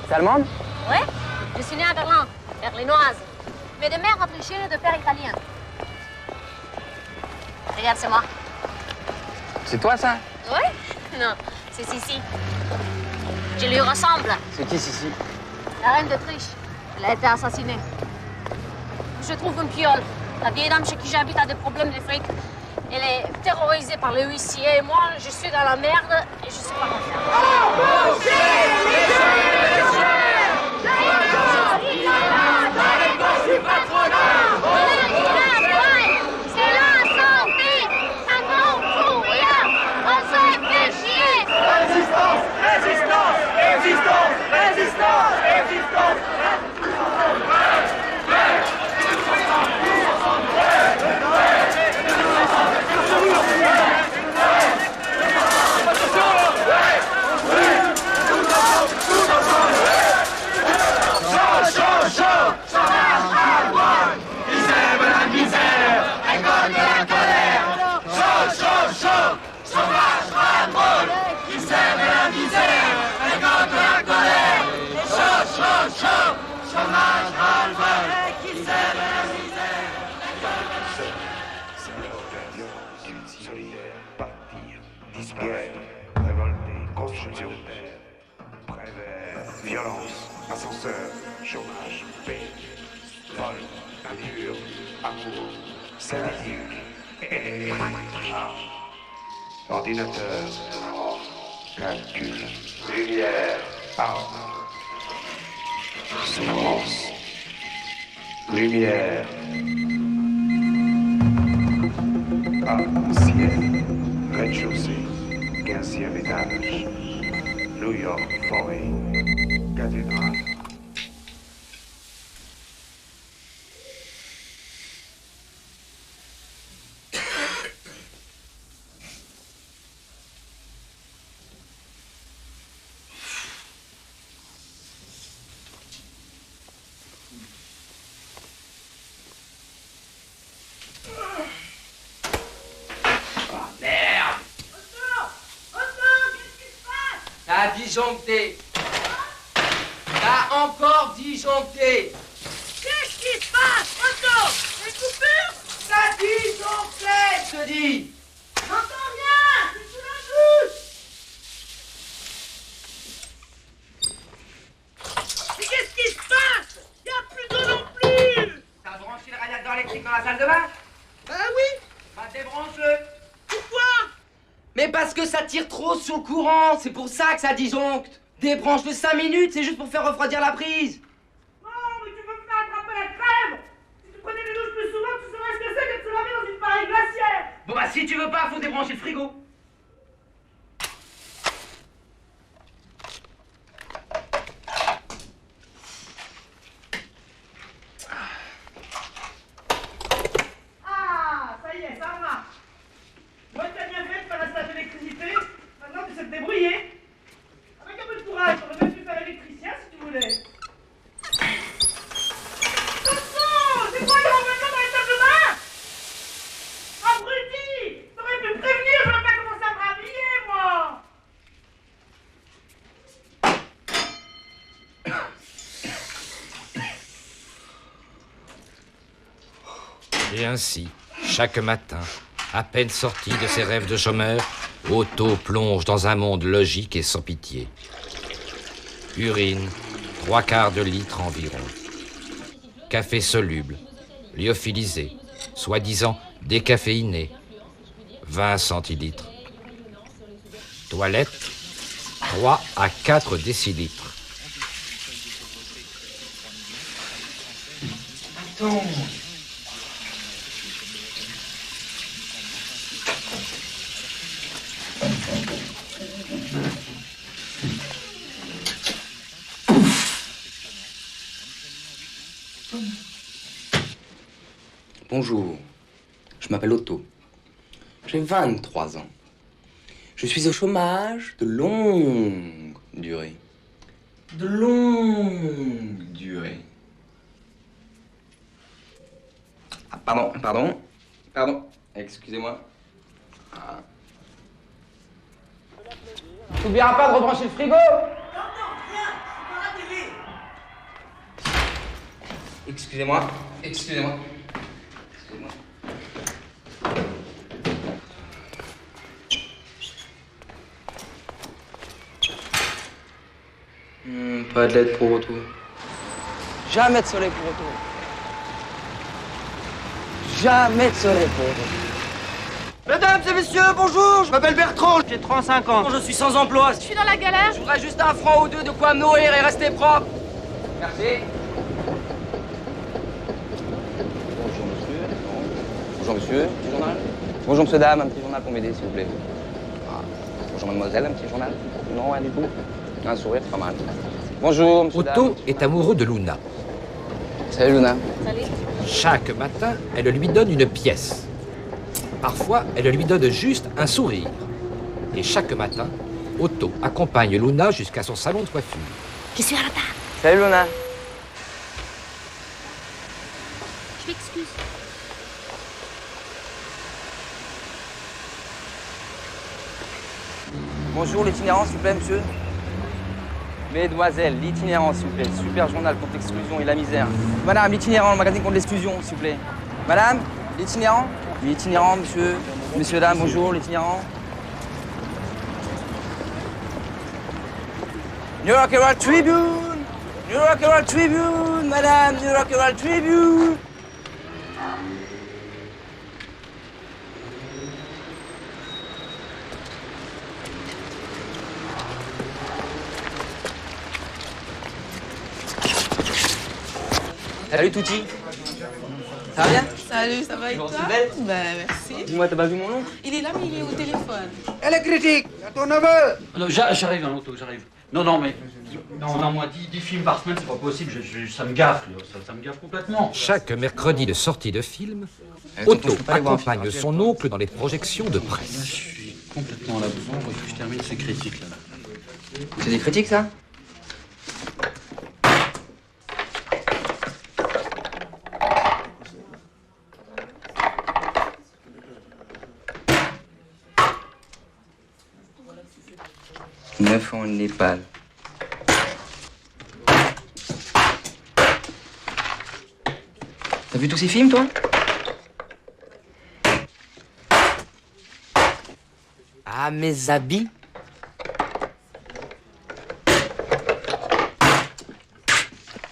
C'est allemande? Ouais, je suis née à Berlin, berlinoise. Mais de mère autrichienne et de père italien. Regarde, c'est moi. C'est toi, ça? Ouais? Non, c'est Sissi. Je lui ressemble. C'est qui, Sissi? La reine d'Autriche. Elle a été assassinée. Je trouve une piole. La vieille dame chez qui j'habite a des problèmes de fric. Elle est terrorisée par les huissiers et moi, je suis dans la merde et je sais pas quoi faire. C'est l'incendie! Ça tombe pour rien! On se fait chier! Résistance! Résistance! Résistance! Résistance! Résistance! Violence, ascenseur, chômage, paix, vol, allure, amour, synthétique, et ordinateur, calcul, lumière, arme, souffrance, lumière, ciel, rez-de-chaussée, 15e étage, New York, forêt, cathédrale. T'as disjoncté. T'as encore disjoncté. Qu'est-ce qui se passe, Otto? Les coupures? T'as disjoncté, je te dis. J'entends rien! C'est sous la douche! Mais qu'est-ce qui se passe? Y a plus d'eau non plus! T'as branché le radiateur électrique dans la salle de bain? Ah oui? Bah débranche-le. Pourquoi? Mais parce que ça tire trop sur le courant, c'est pour ça que ça disjoncte. Débranche-le 5 minutes, c'est juste pour faire refroidir la prise. Non, mais tu veux me faire attraper la crève! Si tu prenais les douches plus souvent, tu saurais ce que c'est que de se laver dans une pareille glacière! Bon bah si tu veux pas, faut débrancher le frigo. Ah, ça y est, ça marche! Moi, t'as bien fait de faire la station d'électricité. Maintenant, tu sais te débrouiller. Avec un peu de courage, t'aurais même pu faire électricien si tu voulais. Attention! C'est quoi le renversement dans les salles de bain? Abruti! T'aurais pu me prévenir, j'aurais pas commencé à me rhabiller, moi! Et ainsi, chaque matin, à peine sorti de ses rêves de chômeur, Otto plonge dans un monde logique et sans pitié. Urine, 3/4 de litre environ. Café soluble, lyophilisé, soi-disant décaféiné, 20 centilitres. Toilette, 3 à 4 décilitres. Attends. Bonjour, je m'appelle Otto. J'ai 23 ans. Je suis au chômage de longue durée. De longue durée. Ah, pardon, excusez-moi. Ah. T'oublieras pas de rebrancher le frigo. Non, rien! C'est dans la télé! Excusez-moi. Excusez-moi. Excusez-moi. Pas de l'aide pour retour. Jamais de soleil pour retour. Jamais de soleil pour retour. Mesdames et messieurs, bonjour, je m'appelle Bertrand, j'ai 35 ans. Je suis sans emploi. Je suis dans la galère. Je voudrais juste 1 franc ou 2 de quoi me nourrir et rester propre. Merci. Bonjour monsieur. Bonjour monsieur, petit journal. Bonjour monsieur dame, un petit journal pour m'aider s'il vous plaît. Ah. Bonjour mademoiselle, un petit journal. Non, rien du tout. Un sourire, c'est pas mal. Bonjour monsieur dame. Otto est amoureux de Luna. Salut Luna. Salut. Chaque matin, elle lui donne une pièce. Parfois, elle lui donne juste un sourire. Et chaque matin, Otto accompagne Luna jusqu'à son salon de coiffure. Je suis à la table. Salut Luna. Je m'excuse. Bonjour l'itinérant s'il vous plaît monsieur. Mesdemoiselles, l'itinérant s'il vous plaît. Super journal contre l'exclusion et la misère. Madame, l'itinérant, le magazine contre l'exclusion s'il vous plaît. Madame, l'itinérant. L'itinérant monsieur. Monsieur, dame, bonjour l'itinérant. New York Herald Tribune. New York Herald Tribune, madame, New York Herald Tribune. Salut Touti. Ça va bien? Salut, ça va et toi? Toujours aussi belle? Ben, merci. Dis-moi, t'as pas vu mon nom? Il est là, mais il est au téléphone. Elle est critique, à ton neveu. Non, j'arrive, hein, Otto, j'arrive. Non, mais... Non, moi, 10 films par semaine, c'est pas possible, ça me gaffe, là, ça me gaffe complètement. Chaque mercredi de sortie de film, Otto accompagne son oncle dans les projections de Là, presse. je suis complètement à la bourre, il faut que je termine ces critiques, là. C'est des critiques ça? Neuf ans au Népal. T'as vu tous ces films, toi? Ah, mes habits?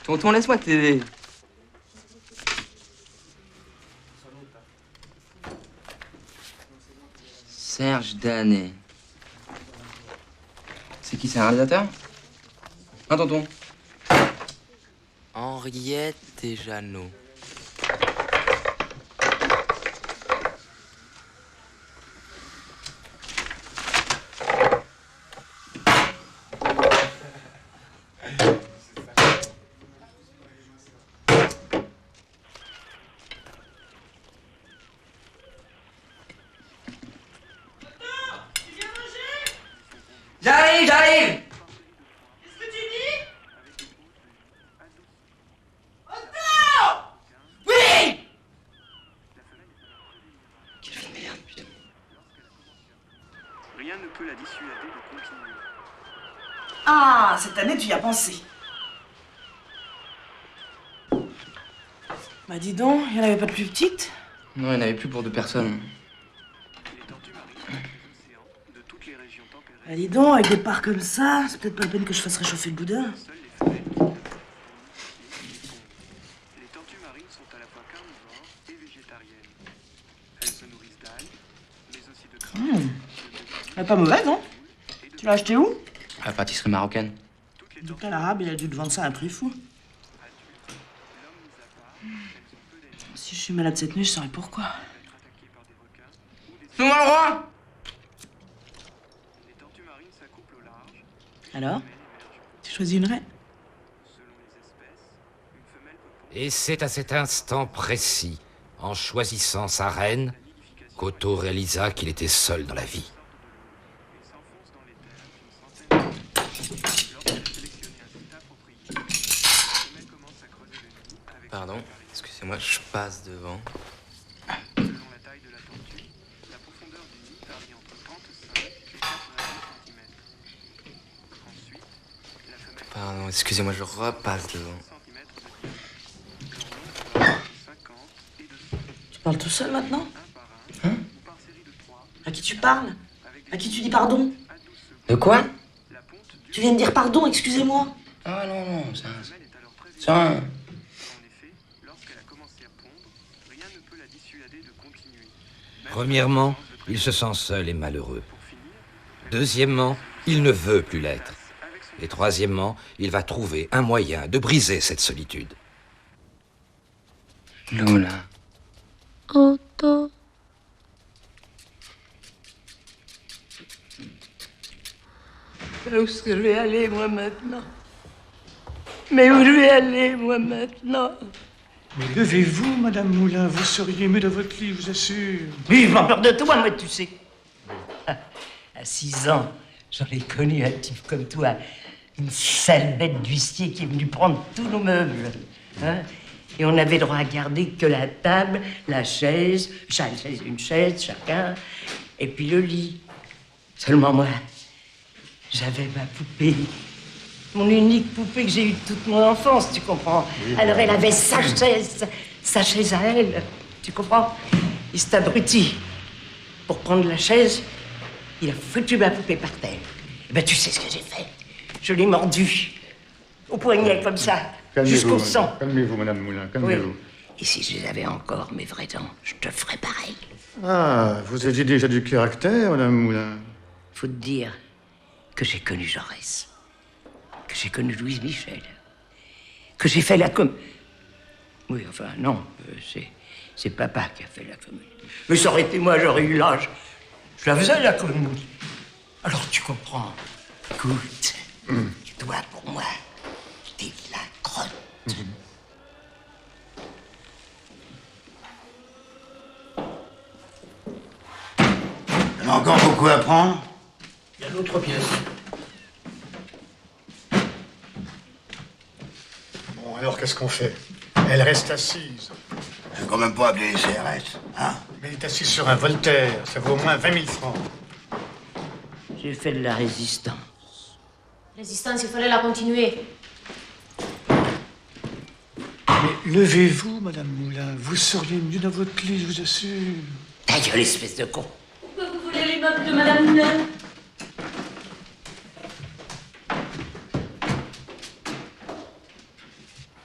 Tonton, laisse-moi t'aider. Serge Danet. C'est qui, c'est un réalisateur? Hein, tonton? Henriette et Jeannot. J'arrive. Qu'est-ce que tu dis? Otto! Oui. Quelle vie de merde, putain. Rien ne peut la dissuader de continuer. Ah, cette année, tu y as pensé. Bah dis donc, il n'y en avait pas de plus petite? Non, il n'y en avait plus pour 2 personnes. Les tortues marines sont des océans de toutes les régions tempérées. Bah dis donc, avec des parts comme ça, c'est peut-être pas la peine que je fasse réchauffer le boudin. Seules les femelles qui n'ont les tortues marines sont à la fois carnivores et végétariennes. Elles se nourrissent d'algues, mais aussi de crabes. Elle est pas mauvaise, non? Tu l'as acheté où? À la pâtisserie marocaine. Donc là, l'arabe, il a dû te vendre ça à un prix fou. Si je suis malade cette nuit, je saurais pourquoi. Nous-moi le roi. Les tortues marines s'accouplent au large. Alors? Tu choisis une reine? Selon les espèces, une femelle peut Et c'est à cet instant précis, en choisissant sa reine, qu'Otto réalisa qu'il était seul dans la vie. s'enfonce dans les terres d'une centaine de mètres. Lorsqu'elle sélectionne un site approprié, la femelle commence à creuser le nid avec Pardon, excusez-moi, je passe devant. selon la taille de la tortue. La profondeur du nid varie entre 35 et 90 cm. Ensuite, la femelle Pardon, excusez-moi, je repasse devant. cm de diamètre. Parle tout seul maintenant? Hein? À qui tu parles? À qui tu dis pardon? De quoi? Tu viens de dire pardon, excusez-moi. Ah non, non, ça... Premièrement, il se sent seul et malheureux. Deuxièmement, il ne veut plus l'être. Et troisièmement, il va trouver un moyen de briser cette solitude. Lola. Otto. Où est-ce que je vais aller, moi, maintenant? Mais où je vais aller, moi, maintenant? Mais levez-vous, Madame Moulin, vous seriez mieux dans votre lit, je vous assure. Oui, je m'en peur de toi, moi, tu sais. À 6 ans, j'en ai connu un type comme toi, une sale bête d'huissier qui est venu prendre tous nos meubles. Hein? Et on n'avait droit à garder que la table, la chaise, une chaise chacun, et puis le lit. Seulement moi, j'avais ma poupée. Mon unique poupée que j'ai eue toute mon enfance, tu comprends? Alors elle avait sa chaise à elle, tu comprends? Et cet abruti, pour prendre la chaise, il a foutu ma poupée par terre. Et ben tu sais ce que j'ai fait? Je l'ai mordu, au poignet comme ça, jusqu'au sang. Calmez-vous, Madame Moulin, calmez-vous. Oui. Et si je les avais encore, mes vraies dents, je te ferais pareil. Ah, vous aviez déjà du caractère, Madame Moulin. Faut te dire que j'ai connu Jaurès, que j'ai connu Louise Michel, que j'ai fait la Oui, enfin, non, c'est papa qui a fait la comédie. Mais ça aurait été moi, j'aurais eu l'âge. Je la faisais, la comédie. Alors tu comprends. Écoute, toi, pour moi, t'es de la crotte. Il y en a encore beaucoup à prendre? Il y a l'autre pièce. Bon, alors qu'est-ce qu'on fait? Elle reste assise. Je vais quand même pas appeler les CRS, hein? Mais elle est assise sur un Voltaire, ça vaut au moins 20 000 francs. J'ai fait de la résistance. Résistance, il fallait la continuer. Mais levez-vous, Madame Moulin, vous seriez mieux dans votre lit, je vous assure. Ta gueule, espèce de con. Pourquoi vous voulez les meubles de Madame Moulin?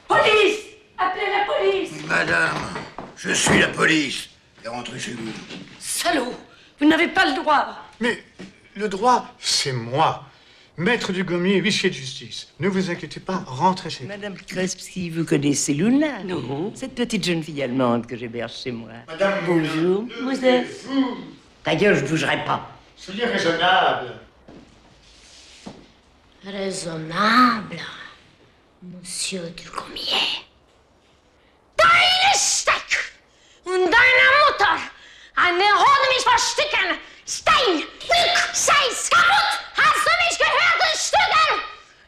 Police! Appelez la police! Madame, je suis la police. Et rentrez chez vous. Salaud! Vous n'avez pas le droit. Mais le droit, c'est moi. Maître du Gommier, huissier de justice. Ne vous inquiétez pas, rentrez chez vous. Madame Crespsky, vous connaissez Luna? Non. Cette petite jeune fille allemande que j'héberge chez moi. Madame Bonjour. Vous êtes? Ta gueule, je bougerai pas. Soyez raisonnable. Raisonnable, Monsieur du Gommier. Deine Steck und deine Mutter an der Horde mich versticken. Stein, Glück, Scheiß, kaputt! Hast du mich gehört, du Stückel?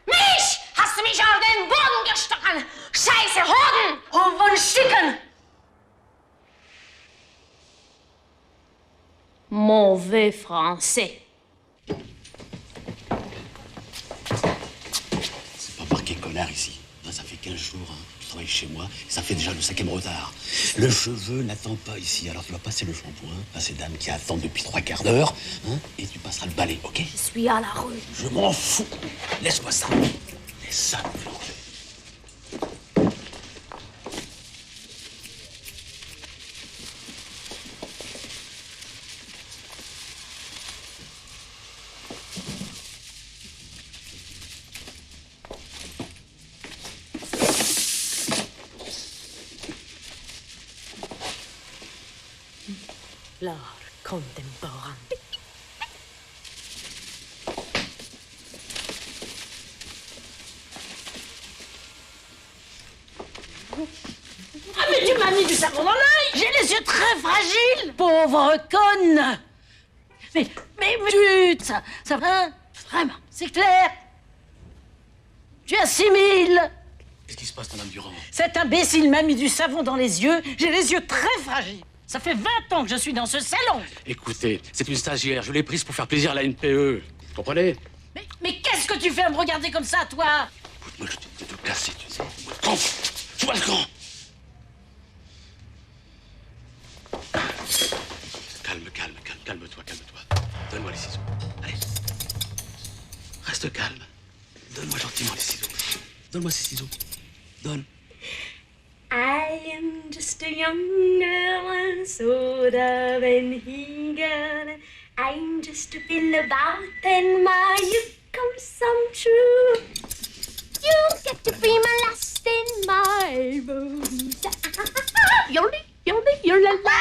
Mich hast du mich auf den Boden gestochen. Scheiße Horden und Stücken. Mauvais français. C'est pas marqué connard ici. Ça fait 15 jours, hein. Je travaille chez moi, et ça fait déjà le 5e retard. Le cheveu n'attend pas ici, alors tu vas passer le shampoing à ces dames qui attendent depuis 3/4 d'heure, hein, et tu passeras le balai, ok? Je suis à la rue. Je m'en fous. Laisse-moi ça. Laisse ça me flancher. L'art contemporain. Ah mais tu m'as mis du savon dans l'œil. J'ai les yeux très fragiles. Pauvre conne. Mais zut, ça va, vraiment, c'est clair. Tu assimile. Qu'est-ce qui se passe, Madame Durand? Cet imbécile m'a mis du savon dans les yeux. J'ai les yeux très fragiles. Ça fait 20 ans que je suis dans ce salon. Écoutez, c'est une stagiaire. Je l'ai prise pour faire plaisir à la NPE. Vous comprenez? Mais qu'est-ce que tu fais à me regarder comme ça, toi? Moi, je t'ai dit de te casser, tu sais. Camp! Fous-moi le camp! calme-toi, calme-toi. Donne-moi les ciseaux. Allez. Reste calme. Donne-moi gentiment les ciseaux. Donne-moi ces ciseaux. Donne. I am just a young girl and sort of an he girl. I'm just a fill about and my youth comes some true. You get to be my last in my bones. Yoli, yoli, yola la.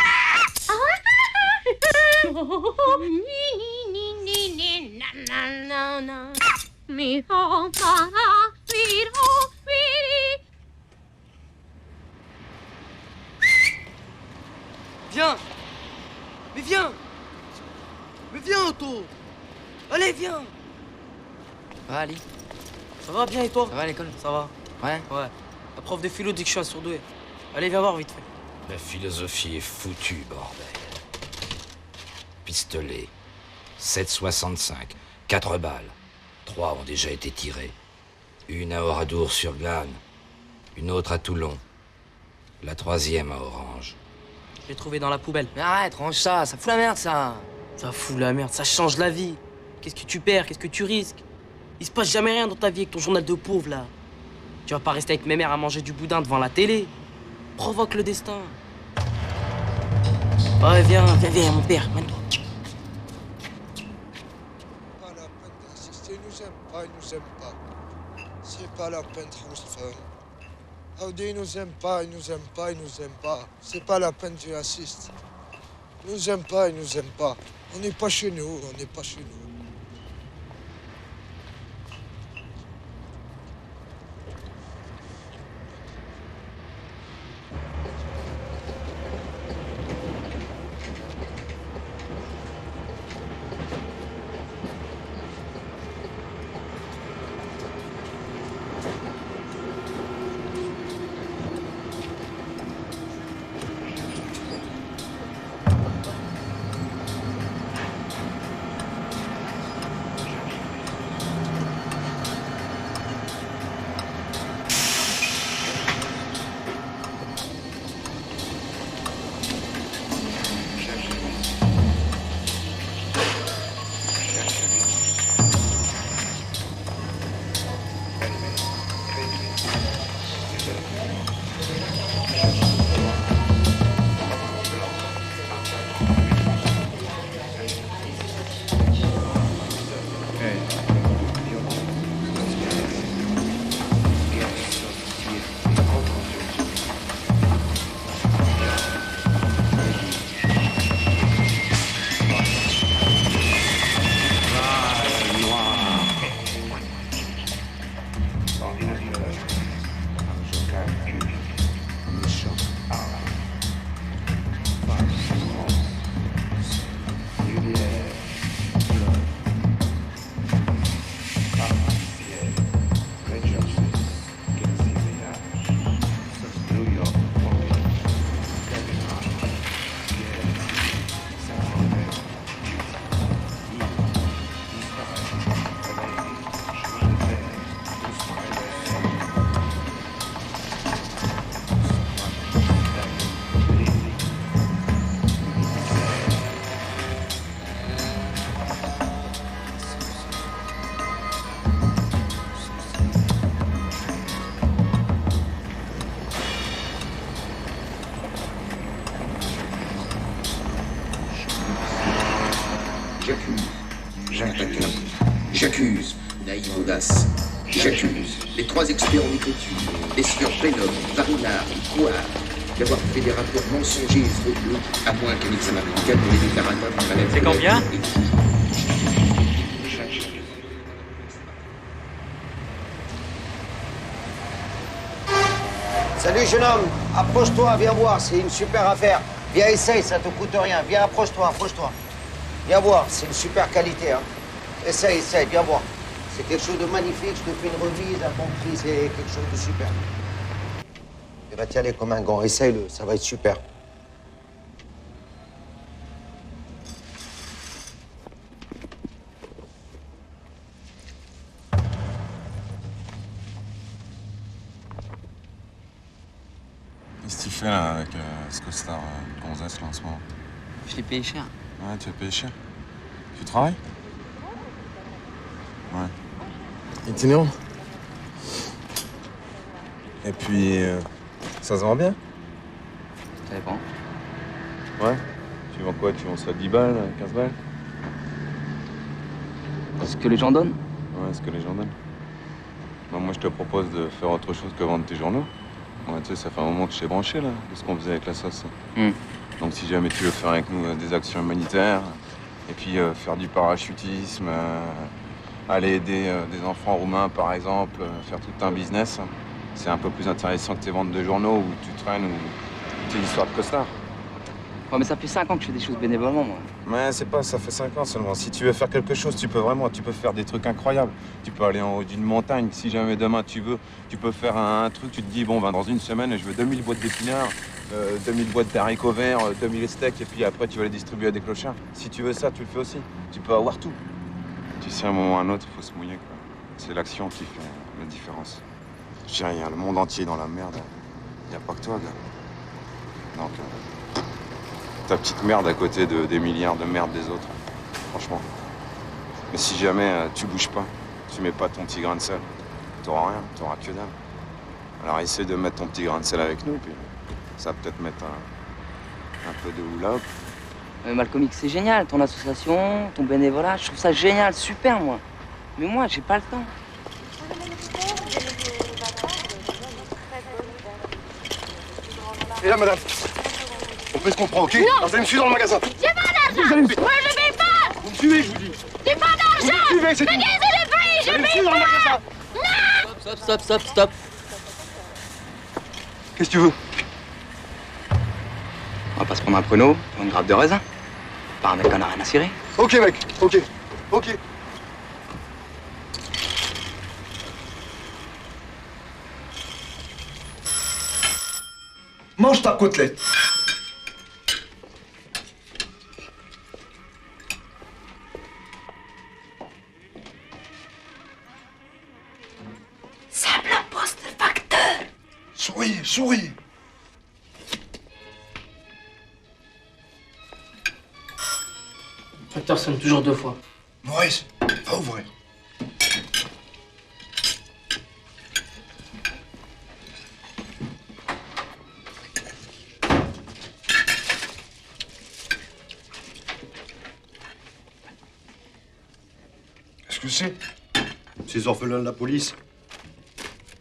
Viens. Mais viens. Mais viens, Otto. Allez, viens. Ça va, Ali? Ça va bien et toi? Ça va à l'école? Ça va. Ouais? Ouais. La prof de philo dit que je suis un surdoué. Allez, viens voir vite fait. La philosophie est foutue, bordel. Pistolet. 7,65. 4 balles. 3 ont déjà été tirées. Une à Oradour-sur-Glane. Une autre à Toulon. La 3e à Orange. Je l'ai trouvé dans la poubelle. Mais arrête, range ça, ça fout la merde, ça. Ça fout la merde, ça change la vie. Qu'est-ce que tu perds, qu'est-ce que tu risques? Il se passe jamais rien dans ta vie avec ton journal de pauvre, là. Tu vas pas rester avec mes mères à manger du boudin devant la télé. Provoque le destin. Ouais, viens, mon père, mène-toi. Pas la peine d'insister, ils nous aiment pas, ils nous aiment pas. C'est pas la peine de transfert. Audi, ils nous aiment pas, ils nous aiment pas, ils nous aiment pas. C'est pas la peine tu insistes. Ils nous aiment pas, ils nous aiment pas. On n'est pas chez nous, on n'est pas chez nous. J'accuse Naïm Audace. J'accuse les 3 experts en écriture, les sieurs Plénum, Varinard et Couard, d'avoir fait des rapports mensongers et frauduleux, à moins qu'un examen médical ne les déclare atteint par la. C'est combien? Salut jeune homme, approche-toi, viens voir, c'est une super affaire. Viens, essaye, ça te coûte rien. Viens, approche-toi, approche-toi. Viens voir, c'est une super qualité, hein. Essaye, viens voir. C'est quelque chose de magnifique, je te fais une remise à bon prix, c'est quelque chose de super. Tu vas t'y aller comme un gant, essaye-le, ça va être super. Qu'est-ce que tu fais là avec ce costard gonzesse là en ce moment? Je l'ai payé cher. Ouais, tu as payé cher. Tu travailles? Ouais. Itinérant. Et puis, ça se vend bien? Ça dépend. Ouais. Tu vends quoi? Tu vends ça 10 balles, 15 balles? Ce que les gens donnent? Ouais, ce que les gens donnent. Bah, moi, je te propose de faire autre chose que vendre tes journaux. Ouais, tu sais, ça fait un moment que je t'ai branché, là, de ce qu'on faisait avec la sauce. Donc, si jamais tu veux faire avec nous des actions humanitaires, et puis faire du parachutisme, aller aider des enfants roumains, par exemple, faire tout un business, c'est un peu plus intéressant que tes ventes de journaux où tu traînes ou tes histoires de costards. Ouais, mais ça fait 5 ans que je fais des choses bénévolement, moi. Mais c'est pas, ça fait 5 ans seulement. Si tu veux faire quelque chose, tu peux faire des trucs incroyables. Tu peux aller en haut d'une montagne. Si jamais demain tu veux, tu peux faire un truc, tu te dis, bon, ben, dans une semaine, je veux 2000 boîtes d'épinards, 2000 boîtes d'haricots verts, 2000 steaks, et puis après, tu vas les distribuer à des clochards. Si tu veux ça, tu le fais aussi. Tu peux avoir tout. Tu sais, à un moment ou à un autre, il faut se mouiller, quoi. C'est l'action qui fait la différence. Je dirais, il y a le monde entier dans la merde. Il n'y a pas que toi, gars. Donc, ta petite merde à côté des milliards de merde des autres. Franchement. Mais si jamais tu bouges pas, tu mets pas ton petit grain de sel, t'auras rien, t'auras que dalle. Alors essaie de mettre ton petit grain de sel avec nous, puis ça va peut-être mettre un peu de hula. Malcolm X, c'est génial, ton association, ton bénévolat, je trouve ça génial, super, moi. Mais moi, j'ai pas le temps. Et là, madame, on peut se comprendre, ok? Non. Alors, vous allez me suivre dans le magasin. J'ai pas d'argent. Moi, je vais pas. Vous me suivez, je vous dis. J'ai pas d'argent. Vous me suivez, c'est tout. Regardez le prix, Vous allez me je suivre dans vais le pas. magasin. Non. Stop. Qu'est-ce que tu veux? On va pas se prendre un pruneau pour une grappe de raisin. Pas un mec qu'on a rien à cirer. Ok, mec, ok. Mange ta côtelette. Simple poste de facteur. Souriez. Le facteur sonne toujours 2 fois. Maurice, va ouvrir. Qu'est-ce que c'est? Ces orphelins de la police,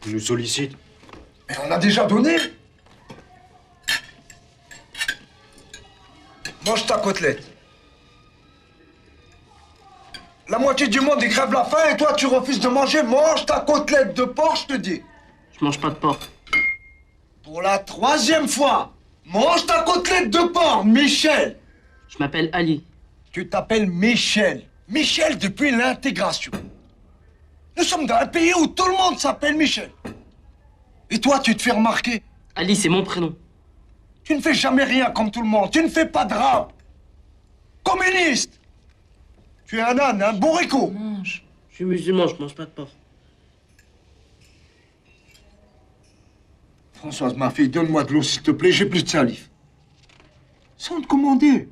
ils nous sollicitent. Mais on a déjà donné. Mange ta côtelette. La moitié du monde, il crève la faim et toi, tu refuses de manger. Mange ta côtelette de porc, je te dis. Je mange pas de porc. Pour la 3e fois, mange ta côtelette de porc, Michel. Je m'appelle Ali. Tu t'appelles Michel. Michel depuis l'intégration. Nous sommes dans un pays où tout le monde s'appelle Michel. Et toi, tu te fais remarquer. Ali, c'est mon prénom. Tu ne fais jamais rien comme tout le monde. Tu ne fais pas de rap. Communiste. Tu es un âne, un bourricot. Je suis musulman, je mange pas de porc. Françoise, ma fille, donne-moi de l'eau, s'il te plaît. J'ai plus de salive. Sans te commander.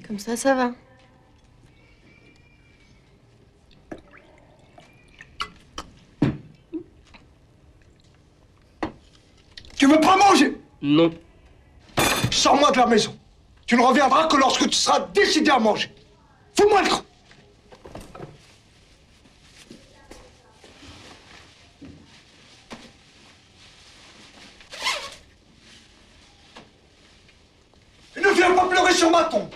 Comme ça va. Tu veux pas manger? Non. Sors-moi de la maison. Tu ne reviendras que lorsque tu seras décidé à manger. Fous-moi le creux. Et ne viens pas pleurer sur ma tombe.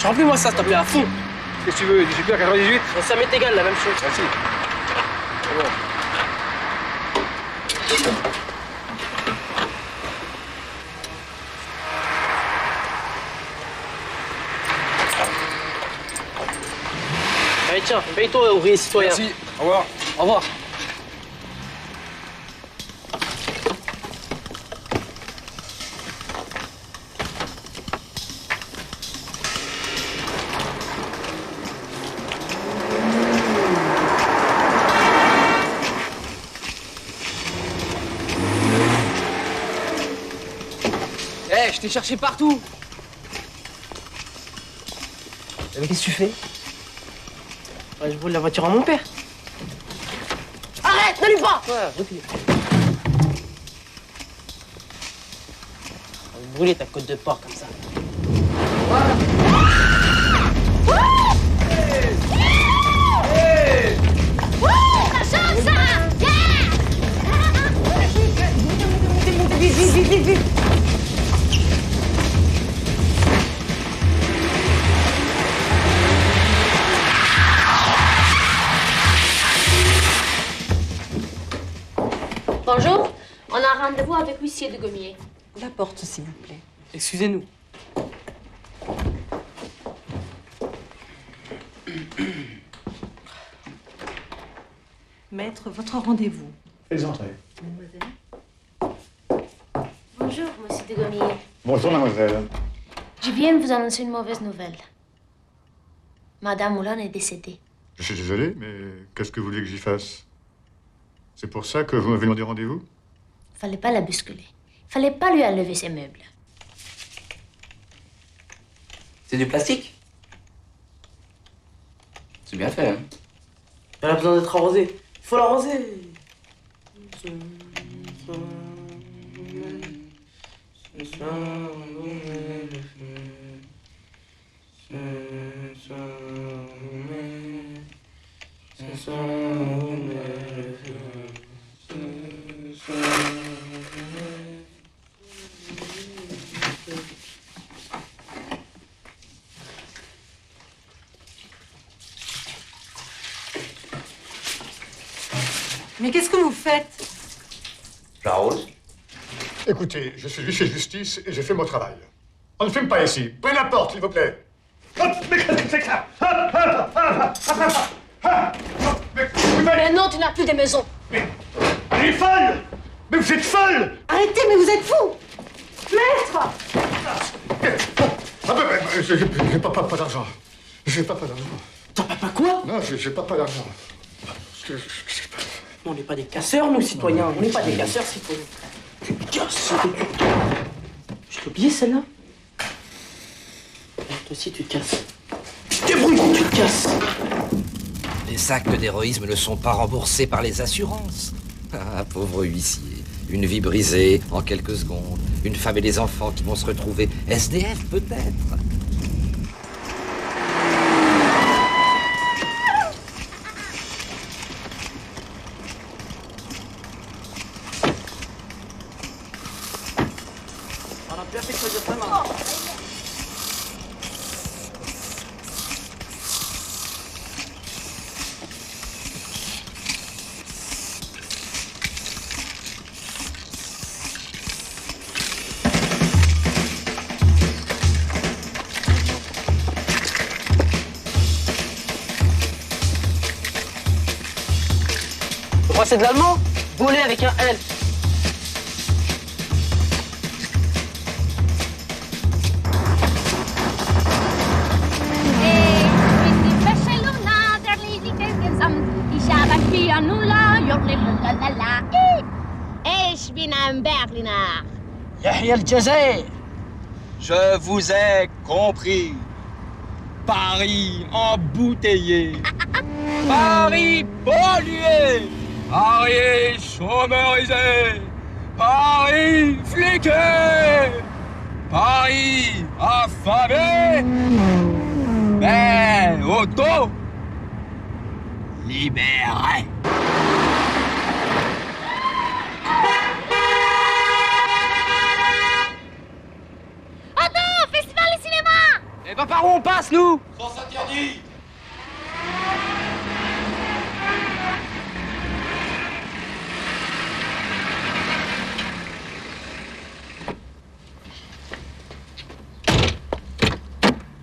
Remplis-moi ça, s'il te plaît, à fond. Qu'est-ce que tu veux, 18 à 98? Ça m'est égal, la même chose. Merci. Allez, tiens, paye-toi, ouvrier citoyen. Merci. Au revoir. Au revoir. Ouais, je t'ai cherché partout. Mais qu'est-ce que tu fais? Ouais, je vole la voiture à mon père. Arrête, n'allume pas. Ouais, recule. On va brûler ta côte de porc comme ça. La chance, ça. Vite. Bonjour, on a un rendez-vous avec l'huissier de Gommiers. La porte, s'il vous plaît. Excusez-nous. Maître, votre rendez-vous. Faites entrer. Bonjour, monsieur de Gommiers. Bonjour, mademoiselle. Je viens de vous annoncer une mauvaise nouvelle. Madame Moulin est décédée. Je suis désolé, mais qu'est-ce que vous voulez que j'y fasse? C'est pour ça que vous m'avez demandé rendez-vous? Fallait pas la bousculer. Fallait pas lui enlever ses meubles. C'est du plastique? C'est bien fait, hein? Elle a besoin d'être arrosée. Il faut l'arroser. Mais qu'est-ce que vous faites? J'arrose. Écoutez, je suis huissier de justice et j'ai fait mon travail. On ne filme pas ici. Prenez la porte, s'il vous plaît. Hop, mais qu'est-ce que c'est que ça? Mais non, tu n'as plus de maison. Elle est folle! Mais vous êtes folle! Arrêtez, mais vous êtes fou! Maître! Ah ben, j'ai pas d'argent. J'ai pas d'argent. T'as pas quoi? Non, j'ai pas d'argent. On n'est pas des casseurs, nous, citoyens. On n'est pas des casseurs, citoyens. Tu te casses. Je t'ai oublié, celle-là? Toi aussi, tu te casses. Débrouille, tu te casses. Les actes d'héroïsme ne sont pas remboursés par les assurances. Ah, pauvre huissier. Une vie brisée en quelques secondes. Une femme et des enfants qui vont se retrouver SDF, peut-être. On a bien fait de choisir ta main. Moi, c'est de l'allemand. Voler avec un L. Ich bin ein Berliner. Yahya al-Jazair. Je vous ai compris. Paris embouteillé. Paris pollué. Paris chômeurisé. Paris fliqué. Paris affamé. Mais auto libéré. Attends, festival de cinéma. Eh ben, par où on passe, nous? Sens interdit.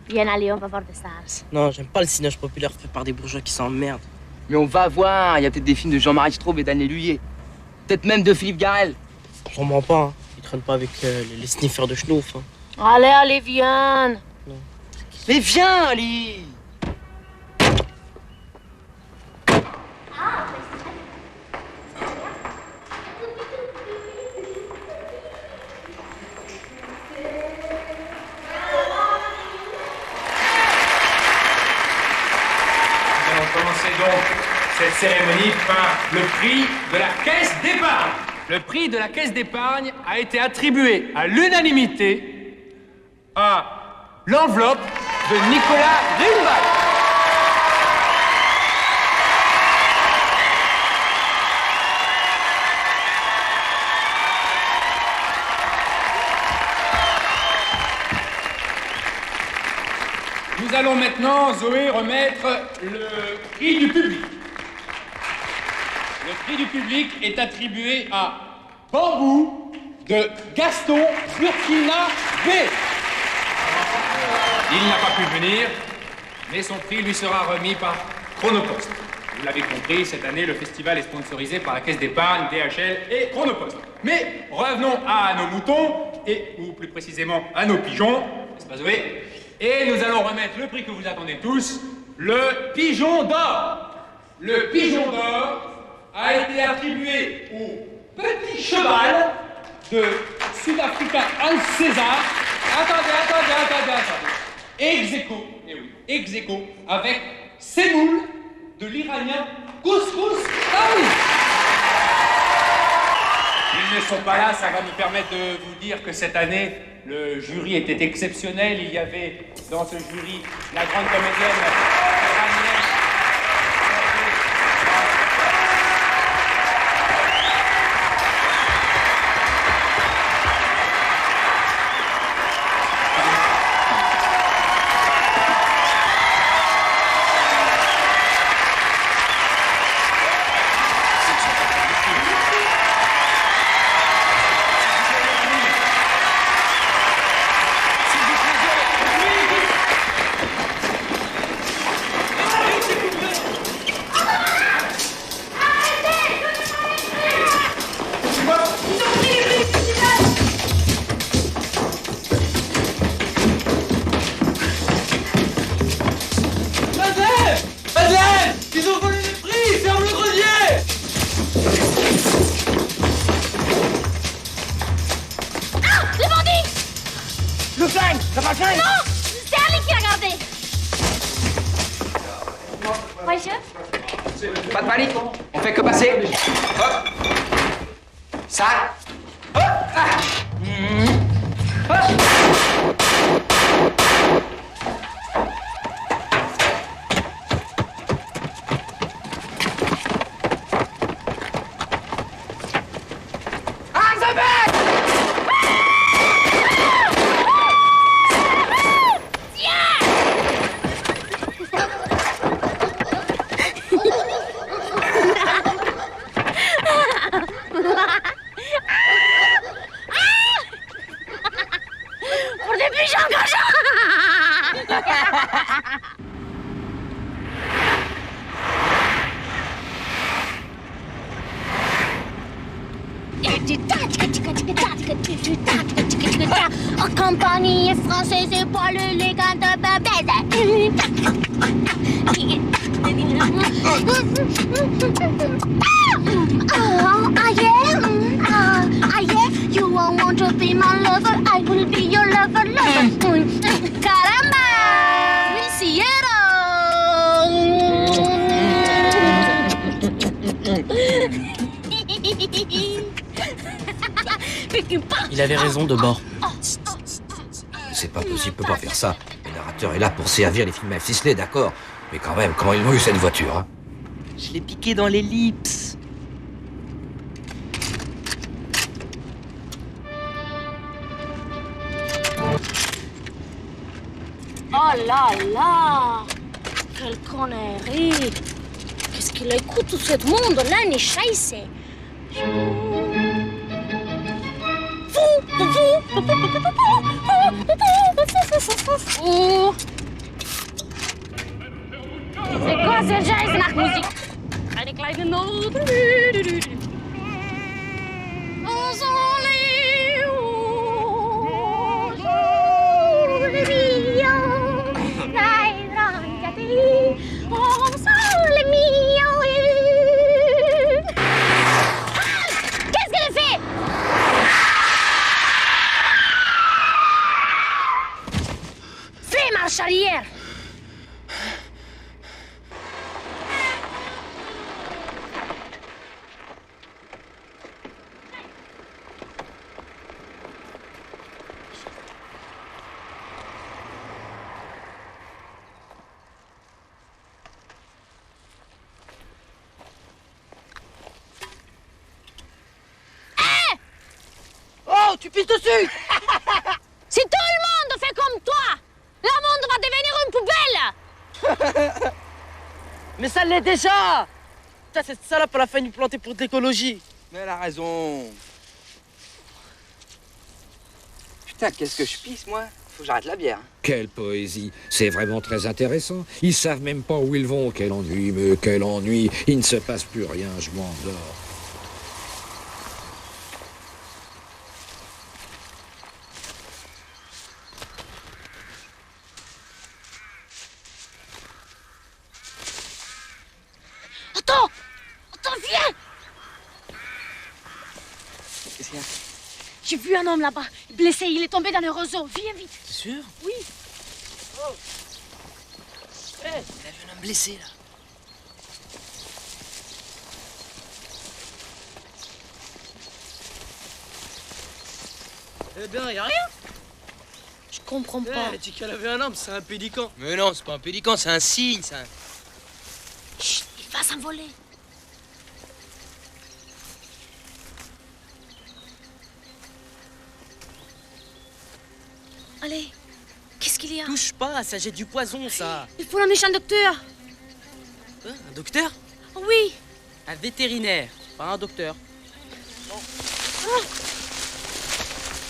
Viens, allez, on va voir des stars. Non, j'aime pas le cinéma populaire fait par des bourgeois qui s'emmerdent. Mais on va voir, il y a peut-être des films de Jean-Marie Straub et Daniel Huyer. Peut-être même de Philippe Garrel. Sûrement pas, hein. Ils traînent pas avec les sniffers de schnouf. Hein. Allez, viens. Mais viens, Ali. remis par le prix de la Caisse d'épargne. Le prix de la Caisse d'épargne a été attribué à l'unanimité à l'enveloppe de Nicolas Greenbach. Nous allons maintenant, Zoé, remettre le prix du public. Le prix du public est attribué à Bambou de Gaston Burkina B. Il n'a pas pu venir, mais son prix lui sera remis par Chronopost. Vous l'avez compris, cette année, le festival est sponsorisé par la Caisse d'épargne, DHL et Chronopost. Mais revenons à nos moutons, ou plus précisément à nos pigeons, n'est-ce pas Zoé? Et nous allons remettre le prix que vous attendez tous, le Pigeon d'Or. Le Pigeon d'Or a été attribué au Petit Cheval de Sud-Africain Hans César. Attendez. Ex aequo, eh oui, ex aequo, avec Semoule de l'Iranien Couscous Taoui. Ils ne sont pas là, ça va nous permettre de vous dire que cette année, le jury était exceptionnel. Il y avait dans ce jury la grande comédienne iranienne. Pas de panique, on fait que passer. Hop. Ça. Hop. Ah. Hop. Compagnie française et pour les gants de you won't want to be my lover, I will be your lover. Caramba! Il avait raison de bord. C'est pas possible, peut pas faire ça. Le narrateur est là pour servir les films à ficeler, d'accord. Mais quand même, comment ils ont eu cette voiture, hein? Je l'ai piqué dans l'ellipse. Oh là là! Quelle connerie! Qu'est-ce qu'il écoute tout ce monde là, ni chaise? C'est quoi ce jazz nach Musik? Eine kleine Note. Qu'est-ce qu'elle fait? Fais marche arrière. ou tu pisses dessus. Si tout le monde fait comme toi, le monde va devenir une poubelle. Mais ça l'est déjà. Putain, cette salope, elle a failli nous planter pour de l'écologie. Mais elle a raison. Putain, qu'est-ce que je pisse, moi? Faut que j'arrête la bière. Quelle poésie. C'est vraiment très intéressant. Ils savent même pas où ils vont. Quel ennui, mais quel ennui. Il ne se passe plus rien, je m'endors. Attends, viens. Qu'est-ce qu'il y a? J'ai vu un homme là-bas, blessé, il est tombé dans le réseau. Viens vite. T'es sûr? Oui. Oh. Hé, il a vu un homme blessé, là. Eh bien, y'a rien. Je comprends pas. Elle a dit qu'elle avait un homme, c'est un pélican. Mais non, c'est pas un pélican, c'est un cygne, c'est un... Chut, il va s'envoler. Allez, qu'est-ce qu'il y a? Touche pas, ça jette du poison, ça. Il faut l'emmener chez un docteur. Hein, un docteur? Oui. Un vétérinaire, pas un docteur. Ah.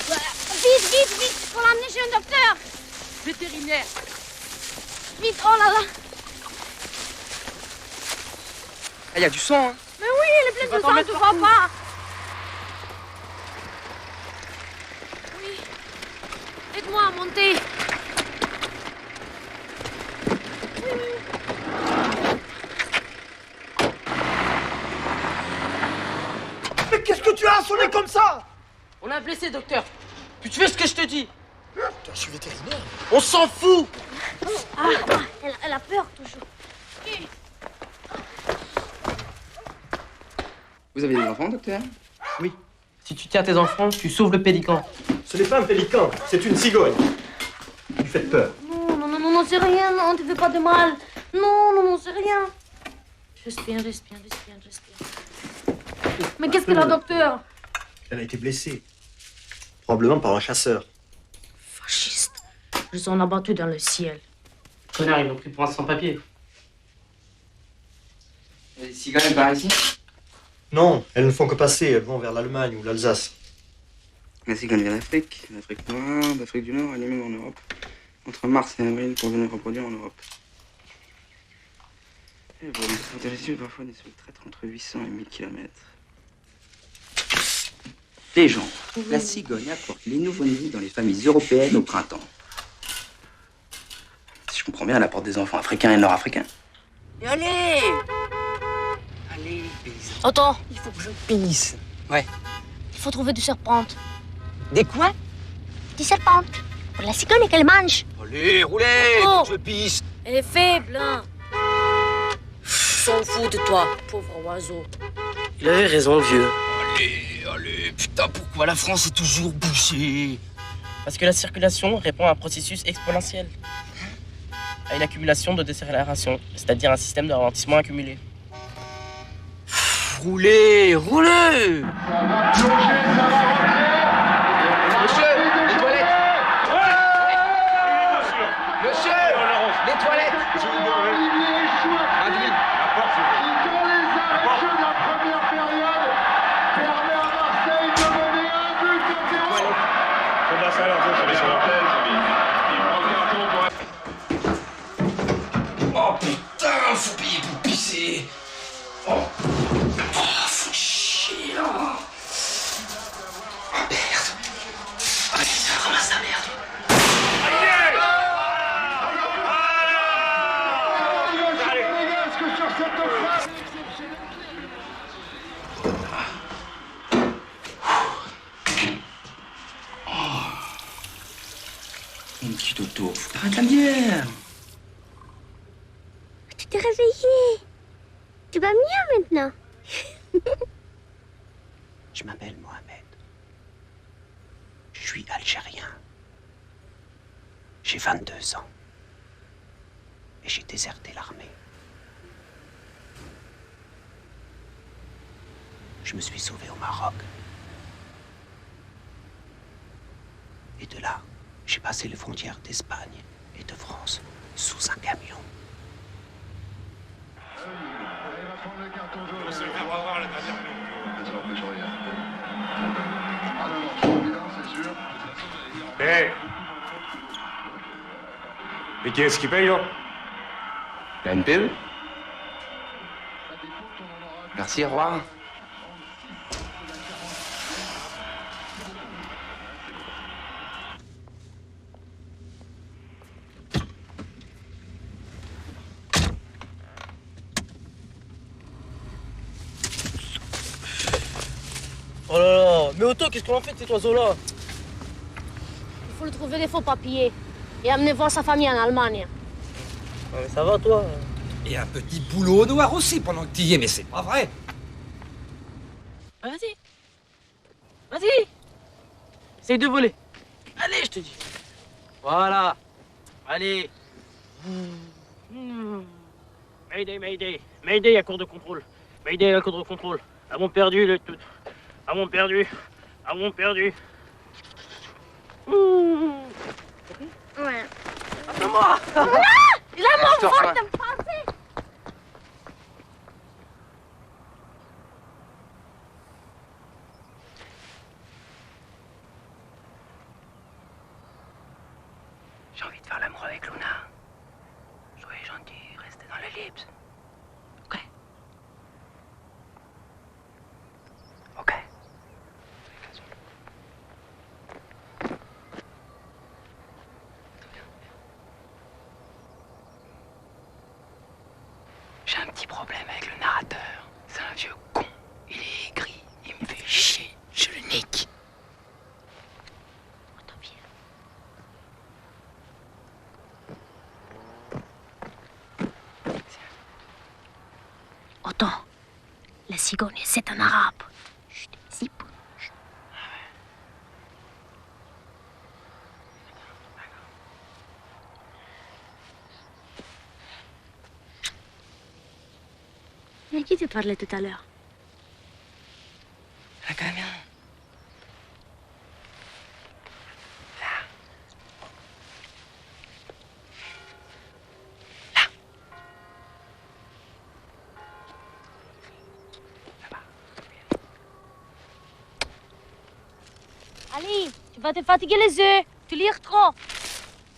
Vite, il faut l'emmener chez un docteur. Vétérinaire. Vite, oh là là. Ah, y a du sang, hein? Mais oui, il est plein de sang, tu vois pas. Oui. Aide-moi à monter. Mais qu'est-ce que tu as sonné comme ça? On a un blessé, docteur. Puis tu fais ce que je te dis. Putain, je suis vétérinaire. On s'en fout. Elle a peur toujours. Vous avez des enfants, docteur? Oui. Si tu tiens tes enfants, tu sauves le pélican. Ce n'est pas un pélican, c'est une cigogne. Tu fais peur. Non, c'est rien, non, tu fais pas de mal. Non, c'est rien. Respire. Mais qu'est-ce que la docteur? Elle a été blessée. Probablement par un chasseur. Fasciste. Ils ont abattu dans le ciel. Connard, ils l'ont pris pour un sans-papier. Les cigognes par ici? Non, elles ne font que passer, elles vont vers l'Allemagne ou l'Alsace. Les cigognes viennent d'Afrique noire, d'Afrique du Nord et même en Europe. Entre mars et avril pour venir reproduire en Europe. Et bon, les intéressés parfois des seuls traîtres entre 800 et 1000 km. Les gens, la cigogne apporte les nouveau-nés dans les familles européennes au printemps. Si je comprends bien, elle apporte des enfants africains et nord-africains. Et allez. Attends, Il faut que je pisse. Ouais. il faut trouver du serpente. Des quoi? Du serpente. Pour la cigogne qu'elle mange. Allez, roulez, Oh. faut que je pisse. Elle est faible, hein. S'en fout de toi, pauvre oiseau. Il avait raison, le vieux. Allez, putain, pourquoi la France est toujours bouchée? Parce que la circulation répond à un processus exponentiel. À une accumulation de décélération, c'est-à-dire un système de ralentissement accumulé. Roulez. Monsieur, les toilettes! Monsieur, les toilettes! Oh putain, faut payer pour pisser. Oh, faut chier là. Oh merde. Allez, ça ramasse la merde. Mon petit Toto, faut arrêter la bière! Tu t'es réveillé. Tu vas mieux maintenant. Je m'appelle Mohamed. Je suis algérien. J'ai 22 ans. Et j'ai déserté l'armée. Je me suis sauvé au Maroc. Et de là, j'ai passé les frontières d'Espagne et de France sous un camion. On se le faire revoir la dernière Et qui est-ce qui paye, là? La NPE. Merci, au revoir. Oh là là, mais Otto, qu'est-ce qu'on en fait de cet oiseau-là? Il faut lui trouver des faux papiers et amener voir sa famille en Allemagne. Ouais, mais ça va, toi? Et un petit boulot au noir aussi pendant que tu y es, mais c'est pas vrai. Vas-y. Vas-y. Essaye de voler. Allez, je te dis. Voilà. Allez. Mayday, Mayday. Mayday à court de contrôle. Mayday à court de contrôle. Avons perdu le tout. Avons perdu. Avons perdu. Ouais. C'est moi. Il a mon vol de passer. J'ai envie de faire l'amour avec Luna. Soyez gentil, restez dans l'ellipse. Ok? Ok. J'ai un petit problème avec le narrateur. C'est un vieux con. Il est aigri. Il me fait chier. Je le nique. Otto, le cigogne, c'est un arabe. Chut, zip. Mais qui te parlait tout à l'heure? Un camion. Ali, tu vas te fatiguer les yeux. Tu lis trop.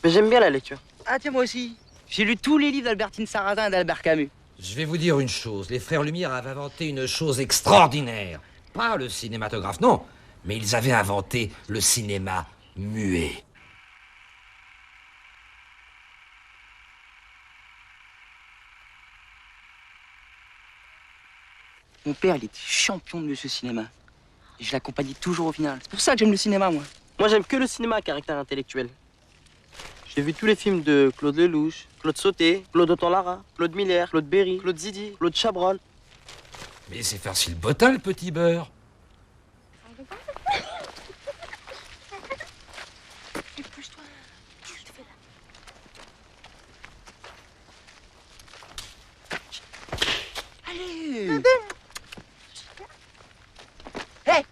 Mais j'aime bien la lecture. Ah tiens, moi aussi. J'ai lu tous les livres d'Albertine Sarrazin et d'Albert Camus. Je vais vous dire une chose. Les frères Lumière avaient inventé une chose extraordinaire. Pas le cinématographe, non. Mais ils avaient inventé le cinéma muet. Mon père, il était champion de Monsieur Cinéma. Et je l'accompagnais toujours au final. C'est pour ça que j'aime le cinéma, moi. Moi, j'aime que le cinéma à caractère intellectuel. J'ai vu tous les films de Claude Lelouch, Claude Sauté, Claude Autant-Lara, Claude Miller, Claude Berry, Claude Zidi, Claude Chabrol. Mais c'est farci le bottin, le petit beurre. Allez. Hey.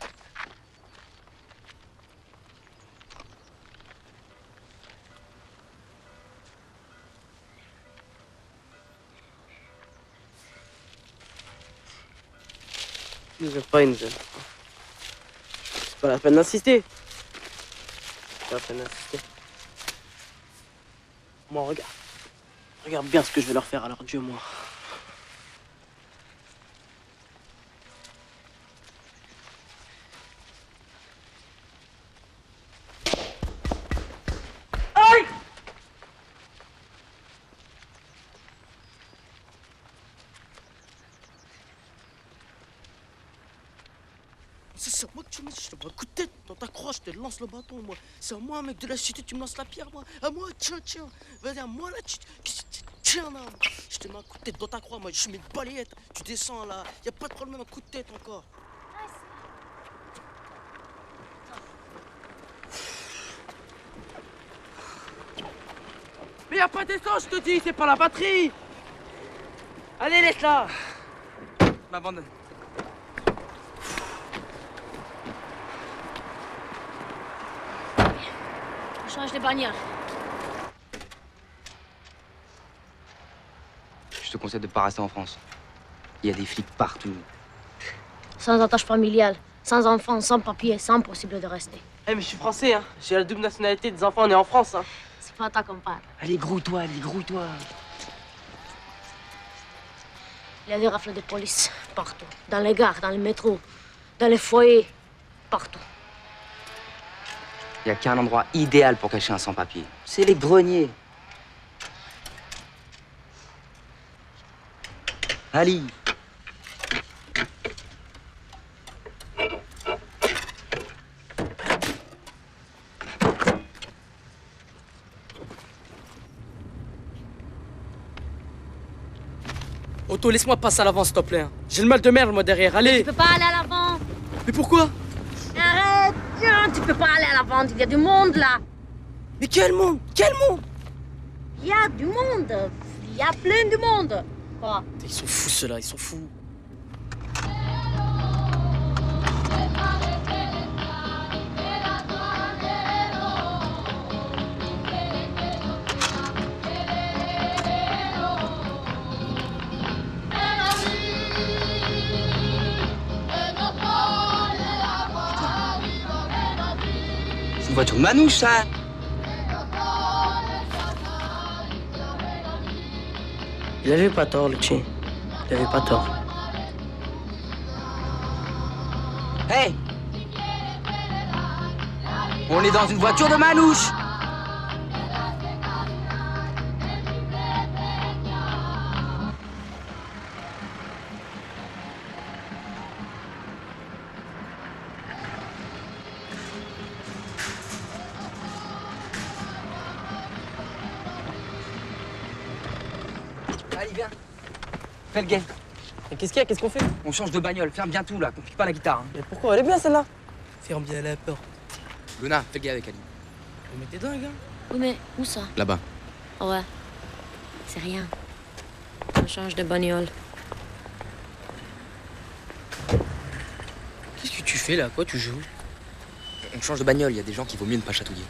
Ils nous aiment pas, ils nous aiment pas. C'est pas la peine d'insister. C'est pas la peine d'insister. Moi, regarde. Regarde bien ce que je vais leur faire à leur Dieu, moi. Aïe! C'est à moi que tu me dis, je te vois un coup de tête dans ta croix, je te lance le bâton, moi. C'est à moi, mec de la cité, tu me lances la pierre, moi. À moi, tiens, tiens. Vas-y, à moi, là, tiens, là. Je te mets un coup de tête dans ta croix, moi. Je mets une balayette. Tu descends, là. Y a pas de problème, un coup de tête encore. Mais y a pas d'essence, je te dis, c'est pas la batterie. Allez, laisse-la. M'abandonne. change de bagnole. Je te conseille de ne pas rester en France. Il y a des flics partout. Sans attache familiale, sans enfants, sans papier, c'est impossible de rester. Eh mais je suis français, hein. J'ai la double nationalité des enfants nés en France, hein. C'est pas ta compagne. Allez, grouille-toi, allez, grouille-toi. Il y a des rafles de police partout. Dans les gares, dans les métros, dans les foyers, partout. Il n'y a qu'un endroit idéal pour cacher un sans-papier. C'est les greniers. Ali. Otto, laisse-moi passer à l'avant, s'il te plaît. Hein. J'ai le mal de mer, moi, derrière. Allez. Tu peux pas aller à l'avant. Mais pourquoi? Arrête, tiens, tu peux pas aller à l'avant. Il y a du monde là. Mais quel monde? Quel monde? Il y a du monde. Il y a plein de monde. Quoi? Ils sont fous, ceux-là, ils sont fous. C'est une voiture de manouche, ça. Il avait pas tort, le chien. Il avait pas tort. Hey! On est dans une voiture de manouche! Allez, viens. Fais le game. Mais qu'est-ce qu'il y a? Qu'est-ce qu'on fait? On change de bagnole. Ferme bien tout, là. Complique pas la guitare. Hein. Mais pourquoi? Elle est bien, celle-là. Ferme bien la porte. Luna, fais le gars avec Ali. Mais t'es dingue, hein? Oui, mais où ça? Là-bas. Ah ouais. C'est rien. On change de bagnole. Qu'est-ce que tu fais, là? Quoi, tu joues? On change de bagnole. Il y a des gens qui vaut mieux ne pas chatouiller.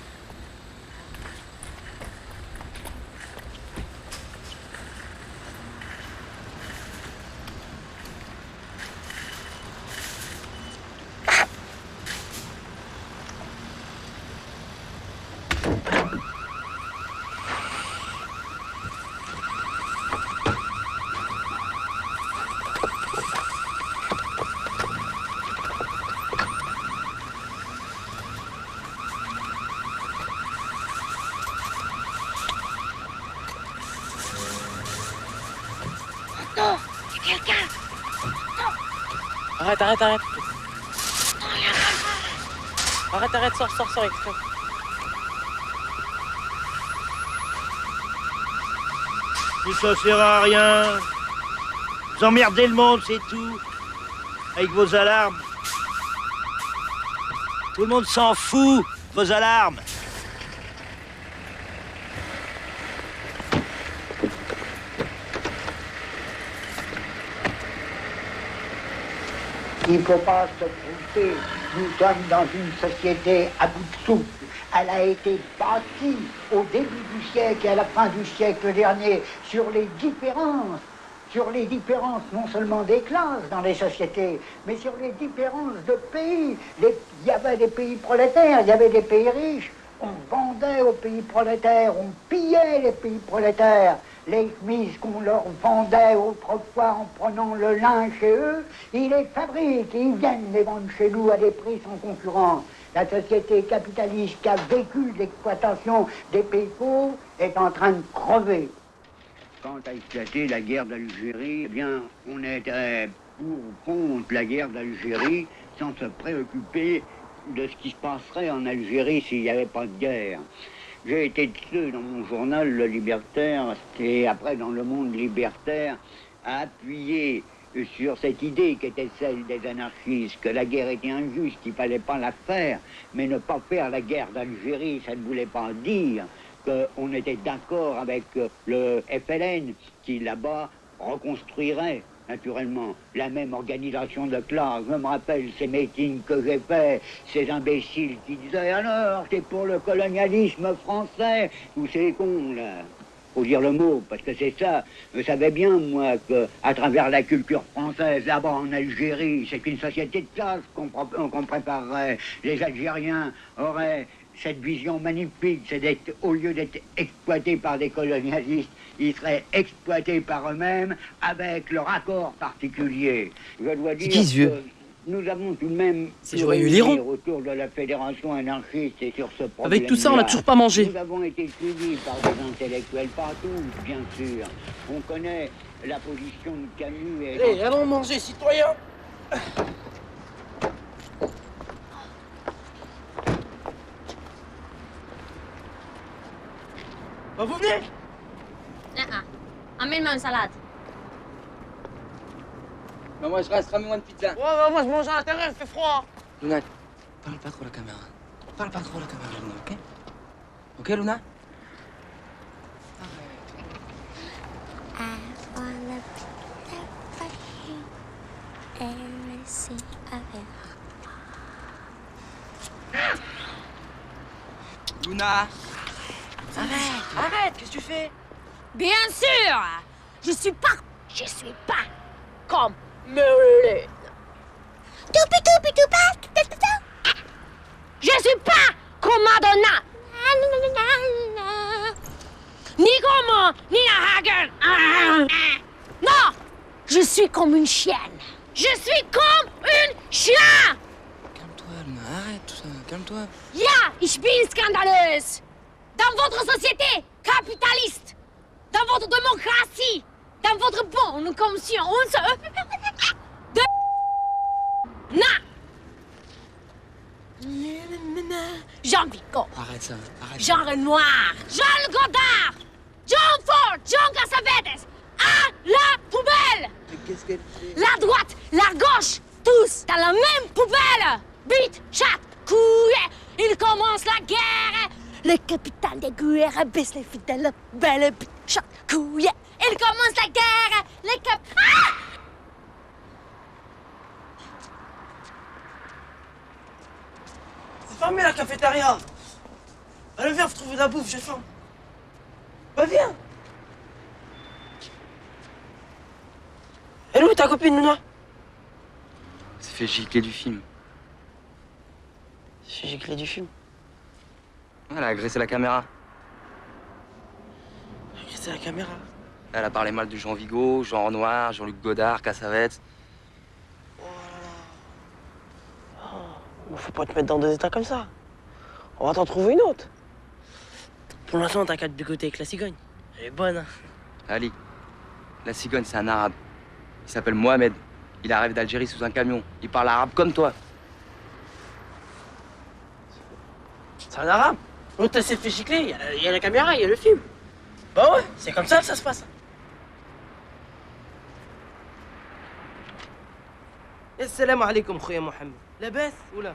Non, il y a quelqu'un. Arrête. Arrête, sors, exprès. Mais ça sert à rien. Vous emmerdez le monde, c'est tout. Avec vos alarmes. Tout le monde s'en fout, vos alarmes. Il ne faut pas se tromper. Nous sommes dans une société à bout de souffle. Elle a été bâtie au début du siècle et à la fin du siècle dernier sur les différences non seulement des classes dans les sociétés, mais sur les différences de pays. Il y avait des pays prolétaires, il y avait des pays riches. On vendait aux pays prolétaires, on pillait les pays prolétaires. Les chemises qu'on leur vendait autrefois en prenant le lin chez eux, ils les fabriquent et ils viennent les vendre chez nous à des prix sans concurrence. La société capitaliste qui a vécu l'exploitation des pays pauvres est en train de crever. Quand a éclaté la guerre d'Algérie, eh bien, on était pour ou contre la guerre d'Algérie sans se préoccuper de ce qui se passerait en Algérie s'il n'y avait pas de guerre. J'ai été de ceux dans mon journal, Le Libertaire, et après dans Le Monde Libertaire, à appuyer sur cette idée qui était celle des anarchistes, que la guerre était injuste, qu'il ne fallait pas la faire, mais ne pas faire la guerre d'Algérie, ça ne voulait pas dire qu'on était d'accord avec le FLN qui, là-bas, reconstruirait naturellement, la même organisation de classe. Je me rappelle ces meetings que j'ai faits, ces imbéciles qui disaient « Alors, c'est pour le colonialisme français !» Tous ces cons, là. Faut dire le mot, parce que c'est ça. Je savais bien, moi, qu'à travers la culture française, là-bas en Algérie, c'est une société de classe qu'on préparerait. Les Algériens auraient cette vision magnifique, c'est d'être, au lieu d'être exploités par des colonialistes, ils seraient exploités par eux-mêmes avec leur accord particulier. Je dois dire qui ce vieux? Nous avons tout de même C'est Joyeux Liron. autour de la fédération anarchiste et sur ce problème. Avec tout ça, on n'a toujours pas mangé. Nous avons été suivis par des intellectuels partout, bien sûr. On connaît la position de Camus et... Allez, allons manger, citoyens. Bah, vous venez? Amène-moi une salade. Bah moi je reste, ramène-moi une pizza. Ouais, moi je mange à l'intérieur, il fait froid. Luna, parle pas trop à la caméra. Parle pas trop à la caméra, Luna, ok? Ok, Luna? Luna! Arrête, qu'est-ce que tu fais? Bien sûr! Je suis pas comme Marilyn. Je suis pas comme Madonna. Ni comme Nina Hagen. Non! Je suis comme une chienne. Je suis comme une chien! Calme-toi, Luna, arrête tout ça, calme-toi. Ja, ich bin scandaleuse. Dans votre société capitaliste, dans votre démocratie, dans votre bonne conscience de... Jean Vico, Arrête ça, arrête. Jean Renoir, Jean Godard, John Ford, John Cassavetes, à la poubelle! Mais qu'est-ce qu'elle fait? La droite, la gauche, tous dans la même poubelle! Bite, chat, couille, il commence la guerre! Le capitaine des guerres baisse les fidèles, belle bite, chat, couille, il commence la guerre! Le cap... Ah! C'est fermé la cafétéria. Allez, viens, faut trouver de la bouffe, j'ai faim. Bah, viens. Elle est où ta copine, Luna? Ça fait gicler du film. C'est giclé du film. Elle a agressé la caméra. Agressé la caméra. Elle a parlé mal de Jean Vigo, Jean Renoir, Jean-Luc Godard, Cassavetes. Bon, faut pas te mettre dans des états comme ça. On va t'en trouver une autre. Pour l'instant, t'as qu'à te bigoter avec la cigogne. Elle est bonne, hein. Ali, la cigogne, c'est un arabe. Il s'appelle Mohamed. Il arrive d'Algérie sous un camion. Il parle arabe comme toi. C'est un arabe. L'autre, elle s'est fait gicler. Il y a la caméra, il y a le film. Bah ouais, c'est comme ça que ça se passe. Assalamu alaikum, khoya Mohamed. لاباس ولا؟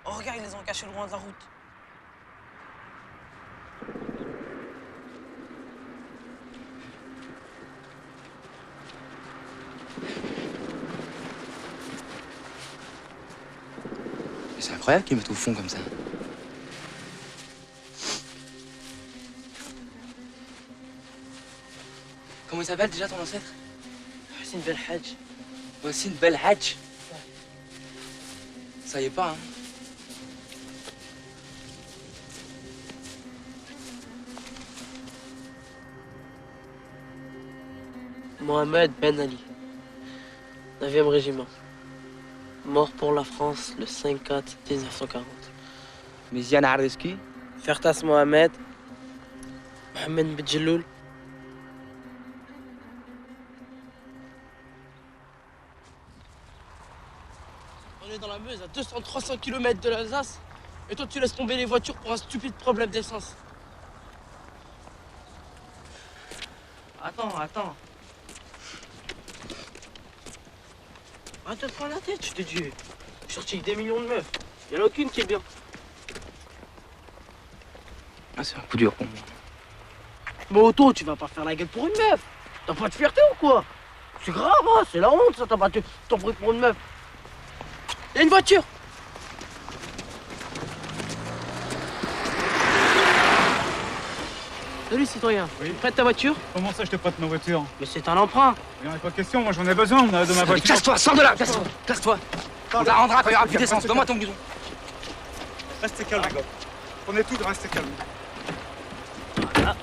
Oh, regarde, ils les ont cachés loin de la route. Mais c'est incroyable qu'ils mettent au fond comme ça. Comment il s'appelle déjà ton ancêtre? C'est une belle Hadj. Voici une belle Hadj. Ça y est pas, hein? Mohamed Ben Ali, 9e régiment. Mort pour la France le 5/4/1940. Méziane Ardeski? Fertas Mohamed, Mohamed Bedjeloul, On est dans la Meuse, à 200-300 km de l'Alsace. Et toi, tu laisses tomber les voitures pour un stupide problème d'essence. Attends. Arrête de te prendre la tête, je te dis. J'ai sorti avec des millions de meufs. Il n'y en a aucune qui est bien. Ah, c'est un coup dur pour moi. Mais Otto, tu vas pas faire la gueule pour une meuf. T'as pas de fierté ou quoi? C'est grave, hein, c'est la honte, ça, t'as pas ton bruit pour une meuf. Y'a une voiture. Salut citoyen, oui. Prête ta voiture? Comment ça je te prête ma voiture? Mais c'est un emprunt. Il n'y en a pas de question, moi j'en ai besoin de ma voiture. Casse-toi, sors de là, casse-toi. On la rendra quand il y aura plus d'essence. Donne-moi ton blouson. Restez calme, les gars. Prenez tout, restez calme. Voilà.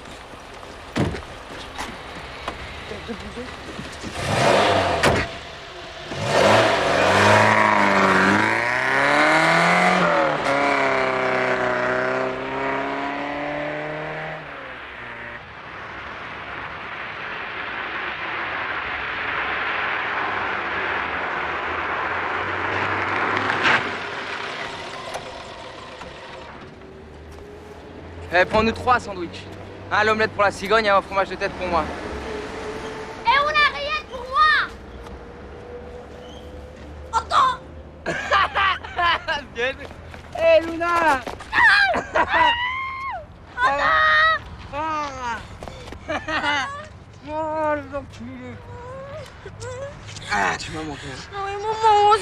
Eh, prends-nous 3 sandwichs. Un l'omelette pour la cigogne et un fromage de tête pour moi. Et on a rien pour moi. Otto. Viens. Hé, Luna. Oh, les enculés. Ah, tu m'as manqué. Oui, maman,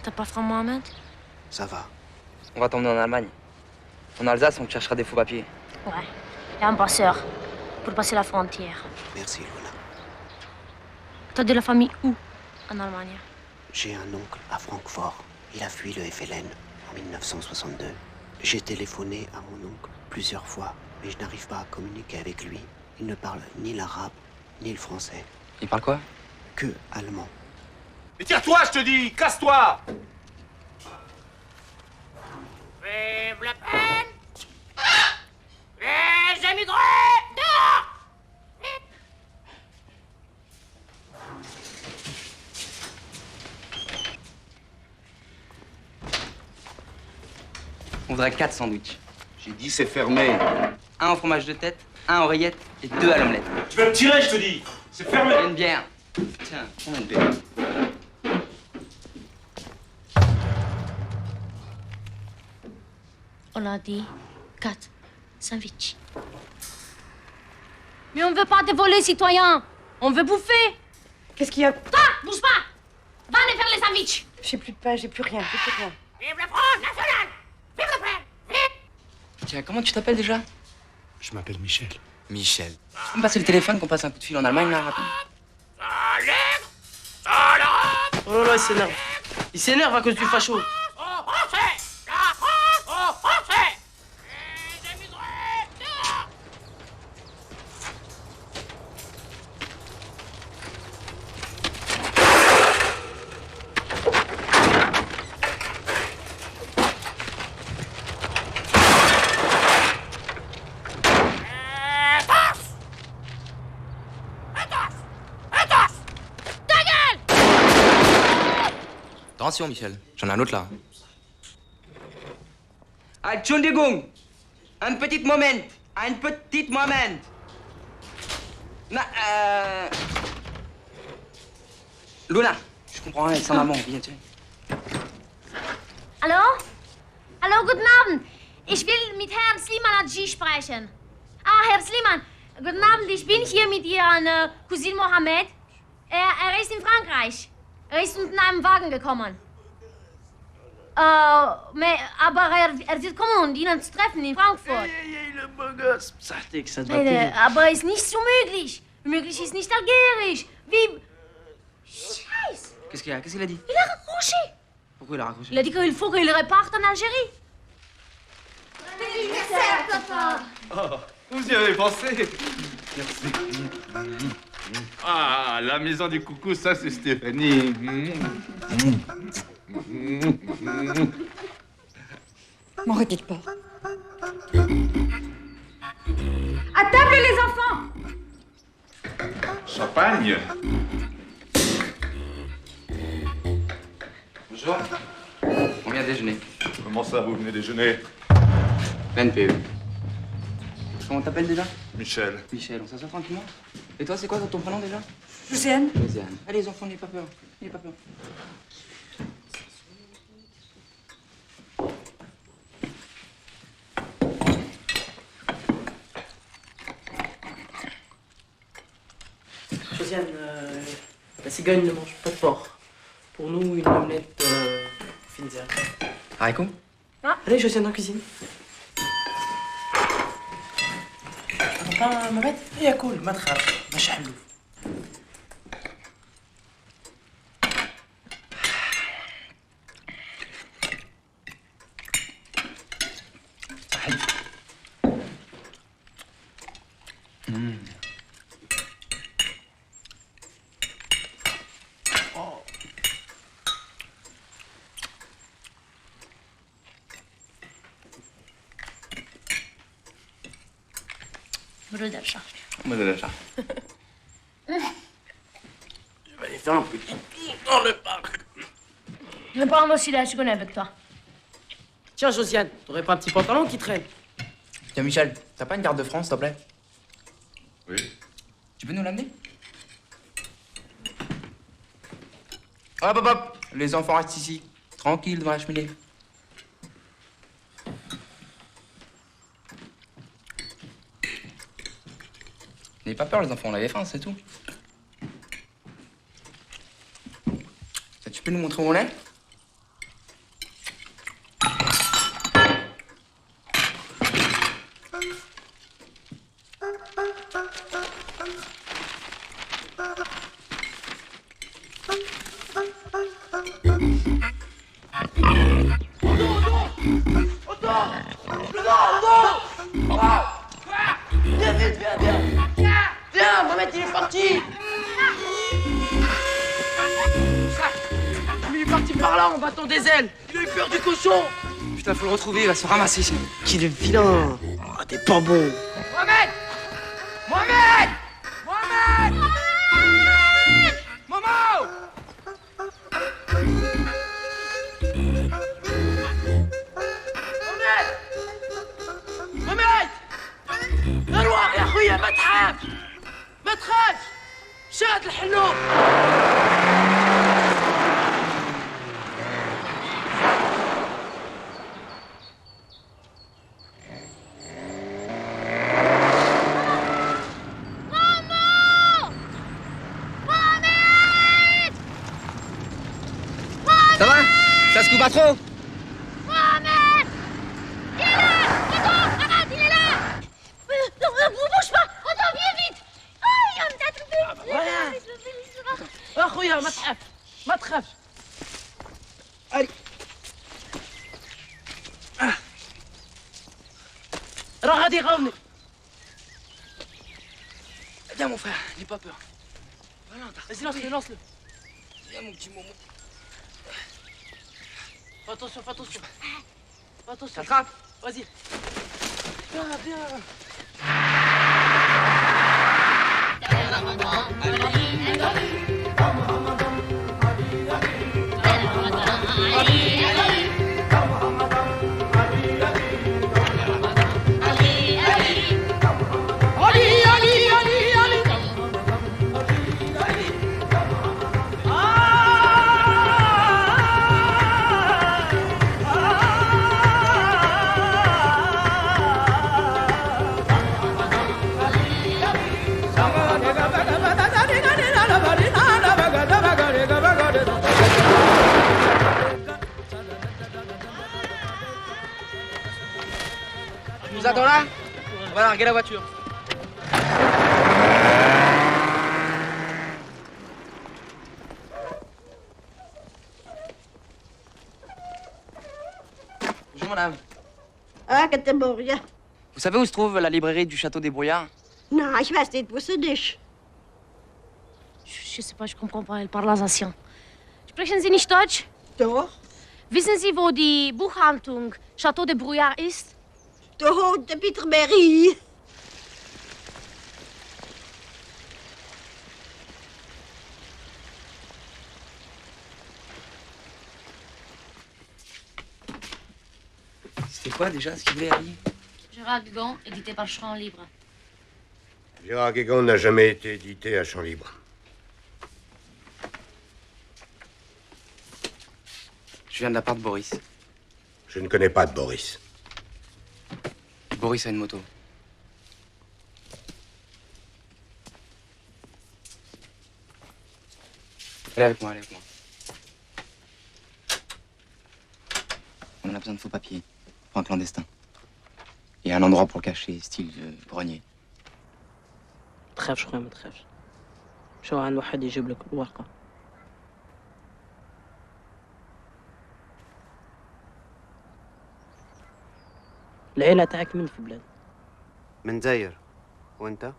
t'as pas frère Mohamed? Ça va. On va t'emmener en Allemagne. En Alsace, on te cherchera des faux papiers. Ouais, et un passeur pour passer la frontière. Merci, Luna. T'as de la famille où en Allemagne? J'ai un oncle à Francfort. Il a fui le FLN en 1962. J'ai téléphoné à mon oncle plusieurs fois, mais je n'arrive pas à communiquer avec lui. Il ne parle ni l'arabe, ni le français. Il parle quoi? Que allemand. Mais tire-toi, je te dis! Casse-toi! Vive Le Pen! Les émigrés! Dehors! On voudrait 4 sandwichs. J'ai dit c'est fermé. Un au fromage de tête, un en rillettes et 2 à l'omelette. Tu vas me tirer, je te dis! C'est fermé! Une bière. Tiens, prends une bière. On a dit 4 sandwichs. Mais on veut pas te voler, citoyen. On veut bouffer. Qu'est-ce qu'il y a? Toi, bouge pas. Va aller faire les sandwichs. J'ai plus de pain, j'ai plus rien. Vive le Front National. Vive le Pen. Tiens, comment tu t'appelles déjà? Je m'appelle Michel. Michel. Tu peux me passer le téléphone qu'on passe un coup de fil en Allemagne, là, rapide? Oh là là, il s'énerve. Il s'énerve à cause du facho. Attention, Michel. J'en ai un autre là. Entschuldigung. Un petit moment. Un petit moment. Luna, je comprends rien, c'est maman. Viens, tiens. Hallo? Hallo, guten Abend. Ich will mit Herrn Sliman Hadji sprechen. Ah, Herr Sliman, guten Abend. Ich bin hier mit Ihren Cousin Mohammed. Er ist in Frankreich. Er ist mit einem Wagen gekommen. Aber er wird kommen, um Ihnen zu treffen in Frankfurt. Aber ist nicht so möglich. Möglich ist nicht algérisch. Wie... Scheiße. Qu'est-ce qu'il a? Qu'est-ce qu'il a dit? Il a raccroché. Pourquoi il a raccroché? Il a dit qu'il faut qu'il reparte en Algérie. Anniversaire, papa. Oh, vous y avez pensé. Merci. Ah, la maison du coucou, ça c'est Stéphanie. M'en répète pas. À table, les enfants. Champagne. Bonsoir. On vient déjeuner. Comment ça, vous venez déjeuner? NPE. Comment t'appelles déjà? Michel. Michel, on s'assoit tranquillement. Et toi, c'est quoi ton prénom déjà? Josiane. Josiane. Allez les enfants, n'ayez pas peur. N'ayez pas peur. Josiane, la cigogne ne mange pas de porc. Pour nous, une omelette fines herbes. Haricots? Allez, Josiane, en cuisine. Attends, Mohamed, ياكل ما تخافش ماشي حلو. Brûle de chat. Moi de la chat. Je vais aller faire un petit tour dans le parc. Je vais prendre aussi la cigogne avec toi. Tiens, Josiane, t'aurais pas un petit pantalon qui traîne? Tiens, Michel, t'as pas une carte de France, s'il te plaît? Oui. Tu peux nous l'amener? Hop, hop, hop! Les enfants restent ici, tranquilles devant la cheminée. N'ayez pas peur, les enfants, on avait faim, c'est tout. Tu peux nous montrer où on est? Viens vite, viens. Viens, Mohamed, il est parti. Il est parti par là en battant des ailes. Il a eu peur du cochon. Putain, faut le retrouver, il va se faire ramasser. Qu'il est vilain. Oh, t'es pas bon. Mohamed! Mohamed! Mohamed! Momo! Mohamed! الواق يا خويا ما تخافش ما تخافش شاد الحلو. Ça va? Ça se coupe pas trop? Mohamed! Il est là! Attends, arrête, il est là! Bouge pas! Attends, viens vite! Aïe, on t'a trouvé! اخويا ما تخافش ما تخافش. Allez. راه غادي يغاوني. Viens, mon frère, n'aie pas peur. Voilà, Vas-y, lance-le, lance-le. Viens, mon petit Momo. Fais attention, fais attention. Fais attention. T'attrapes? Vas-y. Viens, viens. Tu nous attends là? On va larguer la voiture. Bonjour madame. Ah, Catéboria. Vous savez où se trouve la librairie du Château des Brouillards? Non, ich weiß nicht, wo sie ist. Je sais pas, je comprends pas, elle parle alsacien. Sprechen Sie nicht Deutsch? Doch. Wissen Sie, wo die Buchhandlung Château de Brouillard ist? Da hat der Peterberry. C'est quoi déjà ce qu'il voulait, Ali? Gérard Gugon, édité par Champ Libre. Gérard Guégan n'a jamais été édité à Champ Libre. Je viens de la part de Boris. Je ne connais pas de Boris. Boris a une moto. Allez avec moi, allez avec moi. On a besoin de faux papiers pour un clandestin. Et un endroit pour le cacher, style grenier. تخافش خويا ما تخافش. شو عند واحد يجيب لك الورقة. العيلة تاعك من في بلاد؟ من زاير. وانت؟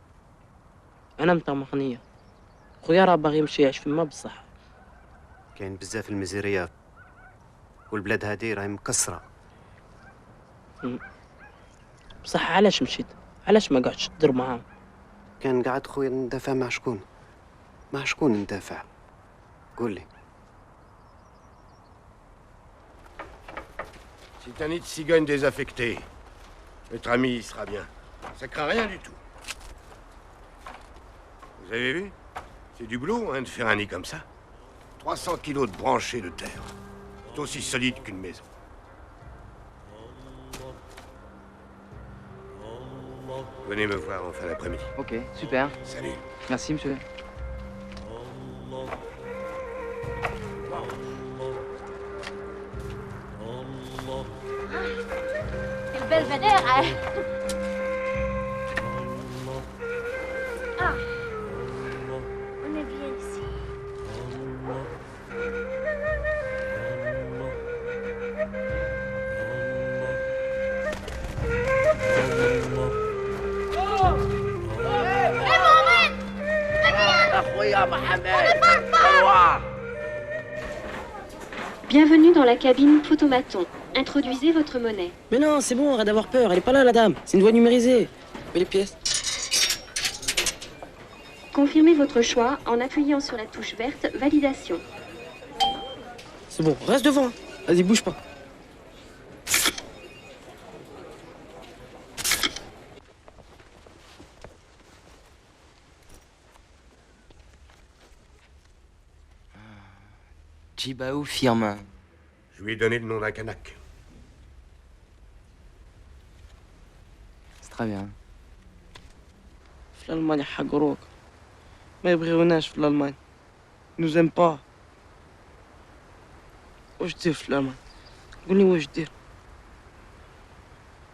أنا متاع مخنية. خويا راه باغي يمشي يعيش فما بصح. كاين بزاف المزيريات والبلاد هادي راهي مكسرة. بصح علاش مشيت؟ علاش ما قعدتش تدير معاهم؟ كان قاعد خويا ندافع مع شكون؟ مع شكون ندافع؟ قول لي. C'est un nid de cigogne désaffecté. Notre ami y sera bien. Ça craint rien du tout. Vous avez vu? C'est du boulot, hein, de faire un nid comme ça. 300 kilos de branchés de terre. C'est aussi solide qu'une maison. Venez me voir en fin d'après-midi. Ok, super. Salut. Merci, monsieur. Quel belvédère, hein? Ah, on est bien ici. Bienvenue dans la cabine photomaton. Introduisez votre monnaie. Mais non, c'est bon, arrête d'avoir peur, elle est pas là la dame. C'est une voie numérisée. Mais les pièces. Confirmez votre choix en appuyant sur la touche verte Validation. C'est bon, reste devant. Vas-y, bouge pas. Djibaou Firmin. Je lui ai donné le nom d'un Kanak. C'est très bien. في الألمانيا حقروك. ما يبغيوناش في الألمانيا. nous aiment pas. واش دير في الألمانيا؟ قولي واش دير؟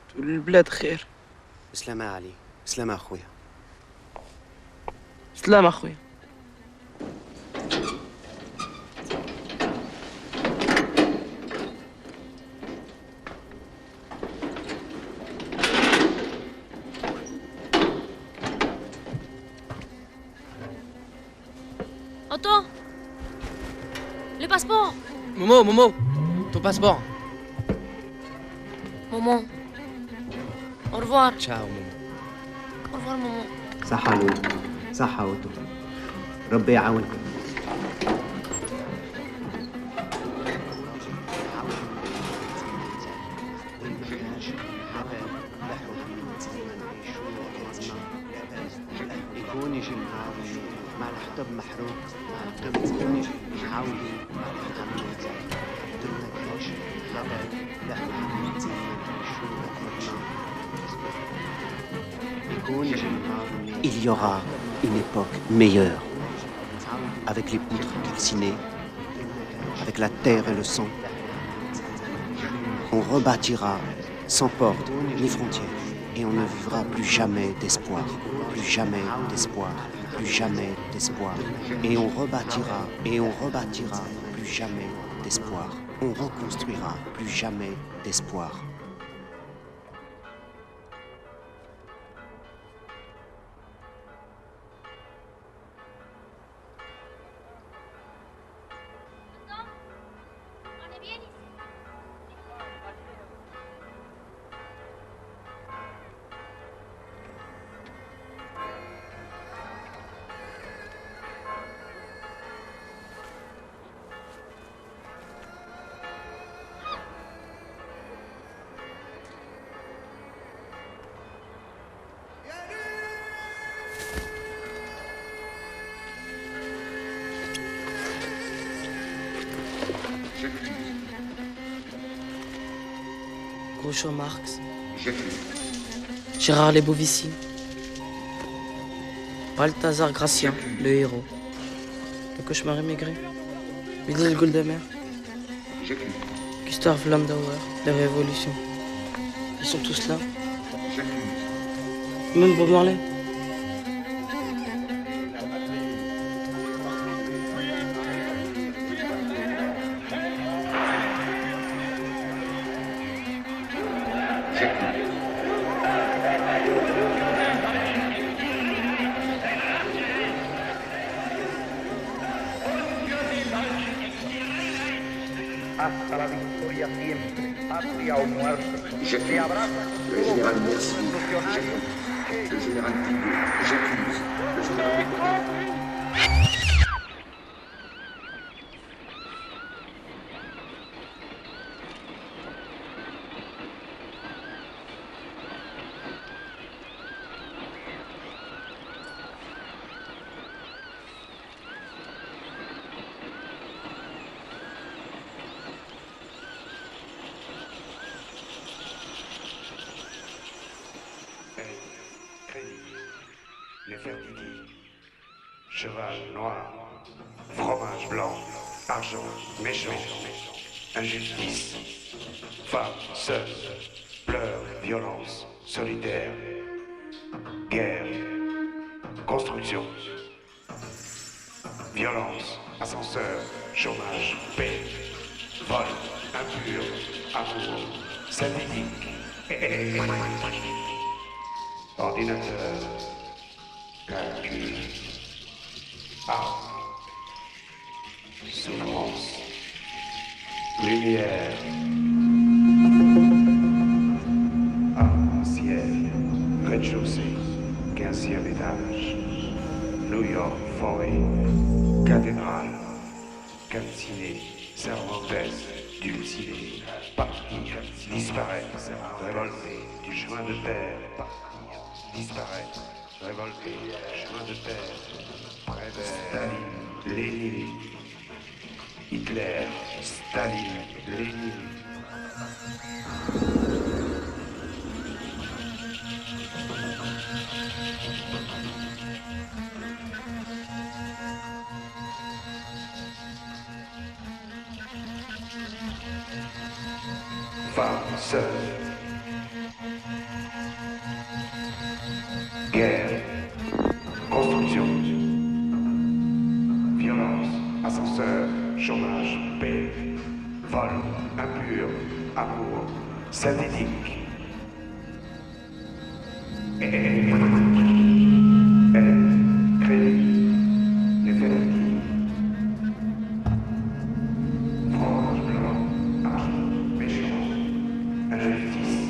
تقول البلاد خير. سلامة علي. سلامة أخويا. سلام أخويا. Otto, le passeport. Momo, ton passeport. Maman, au revoir. Ciao, Momo. Au revoir, maman. صحة عليكم. صحة وتو. ربي يعاونكم. يكون يجي النهار مع الحطب محروق مع الدم يعاودوا مع الحطب دمنا كاش حبل لا شو يكون يجي النهار. Il y aura une époque meilleure, avec les poutres calcinées, avec la terre et le sang. On rebâtira sans porte ni frontières, et on ne vivra plus jamais d'espoir, plus jamais d'espoir, plus jamais d'espoir. Et on rebâtira, plus jamais d'espoir. On reconstruira, plus jamais d'espoir. Groucho Marx. Gérard Lebovici. Balthazar Gracian, le héros. Le cauchemar immigré. Miguel Goldamer. Gustav Landauer, les révolutions. Ils sont tous là. Même Bob Marley. Hasta la victoria siempre, patria o muerte. Se abraza le général Mercier, le général Pigot, j'accuse, le général... Les fers du lit, cheval noir, fromage blanc, argent, méchant, injustice, femme seule, pleurs, violence, solitaire, guerre, construction, violence, ascenseur, chômage, paix, vol, impur, amour, satirique, ordinateur, calcul, art, souffrance, lumière, arc-en-ciel, rez-de-chaussée, 15e étage, New York forêt, cathédrale, calcinée, Cervantes, dulcinée, partir, disparaître, révolter, du chemin de terre, partir, disparaître, révolter, chemin de terre, Prévert, Staline, Lénine, Hitler, Staline, Lénine. Femme seule. Guerre. Construction. Violence. Ascenseur. Chômage. Paix. Vol. Impur. Amour. Synthétique. Crédit. Les fertiles. Frange blanc. Argent. Méchant. Injustice.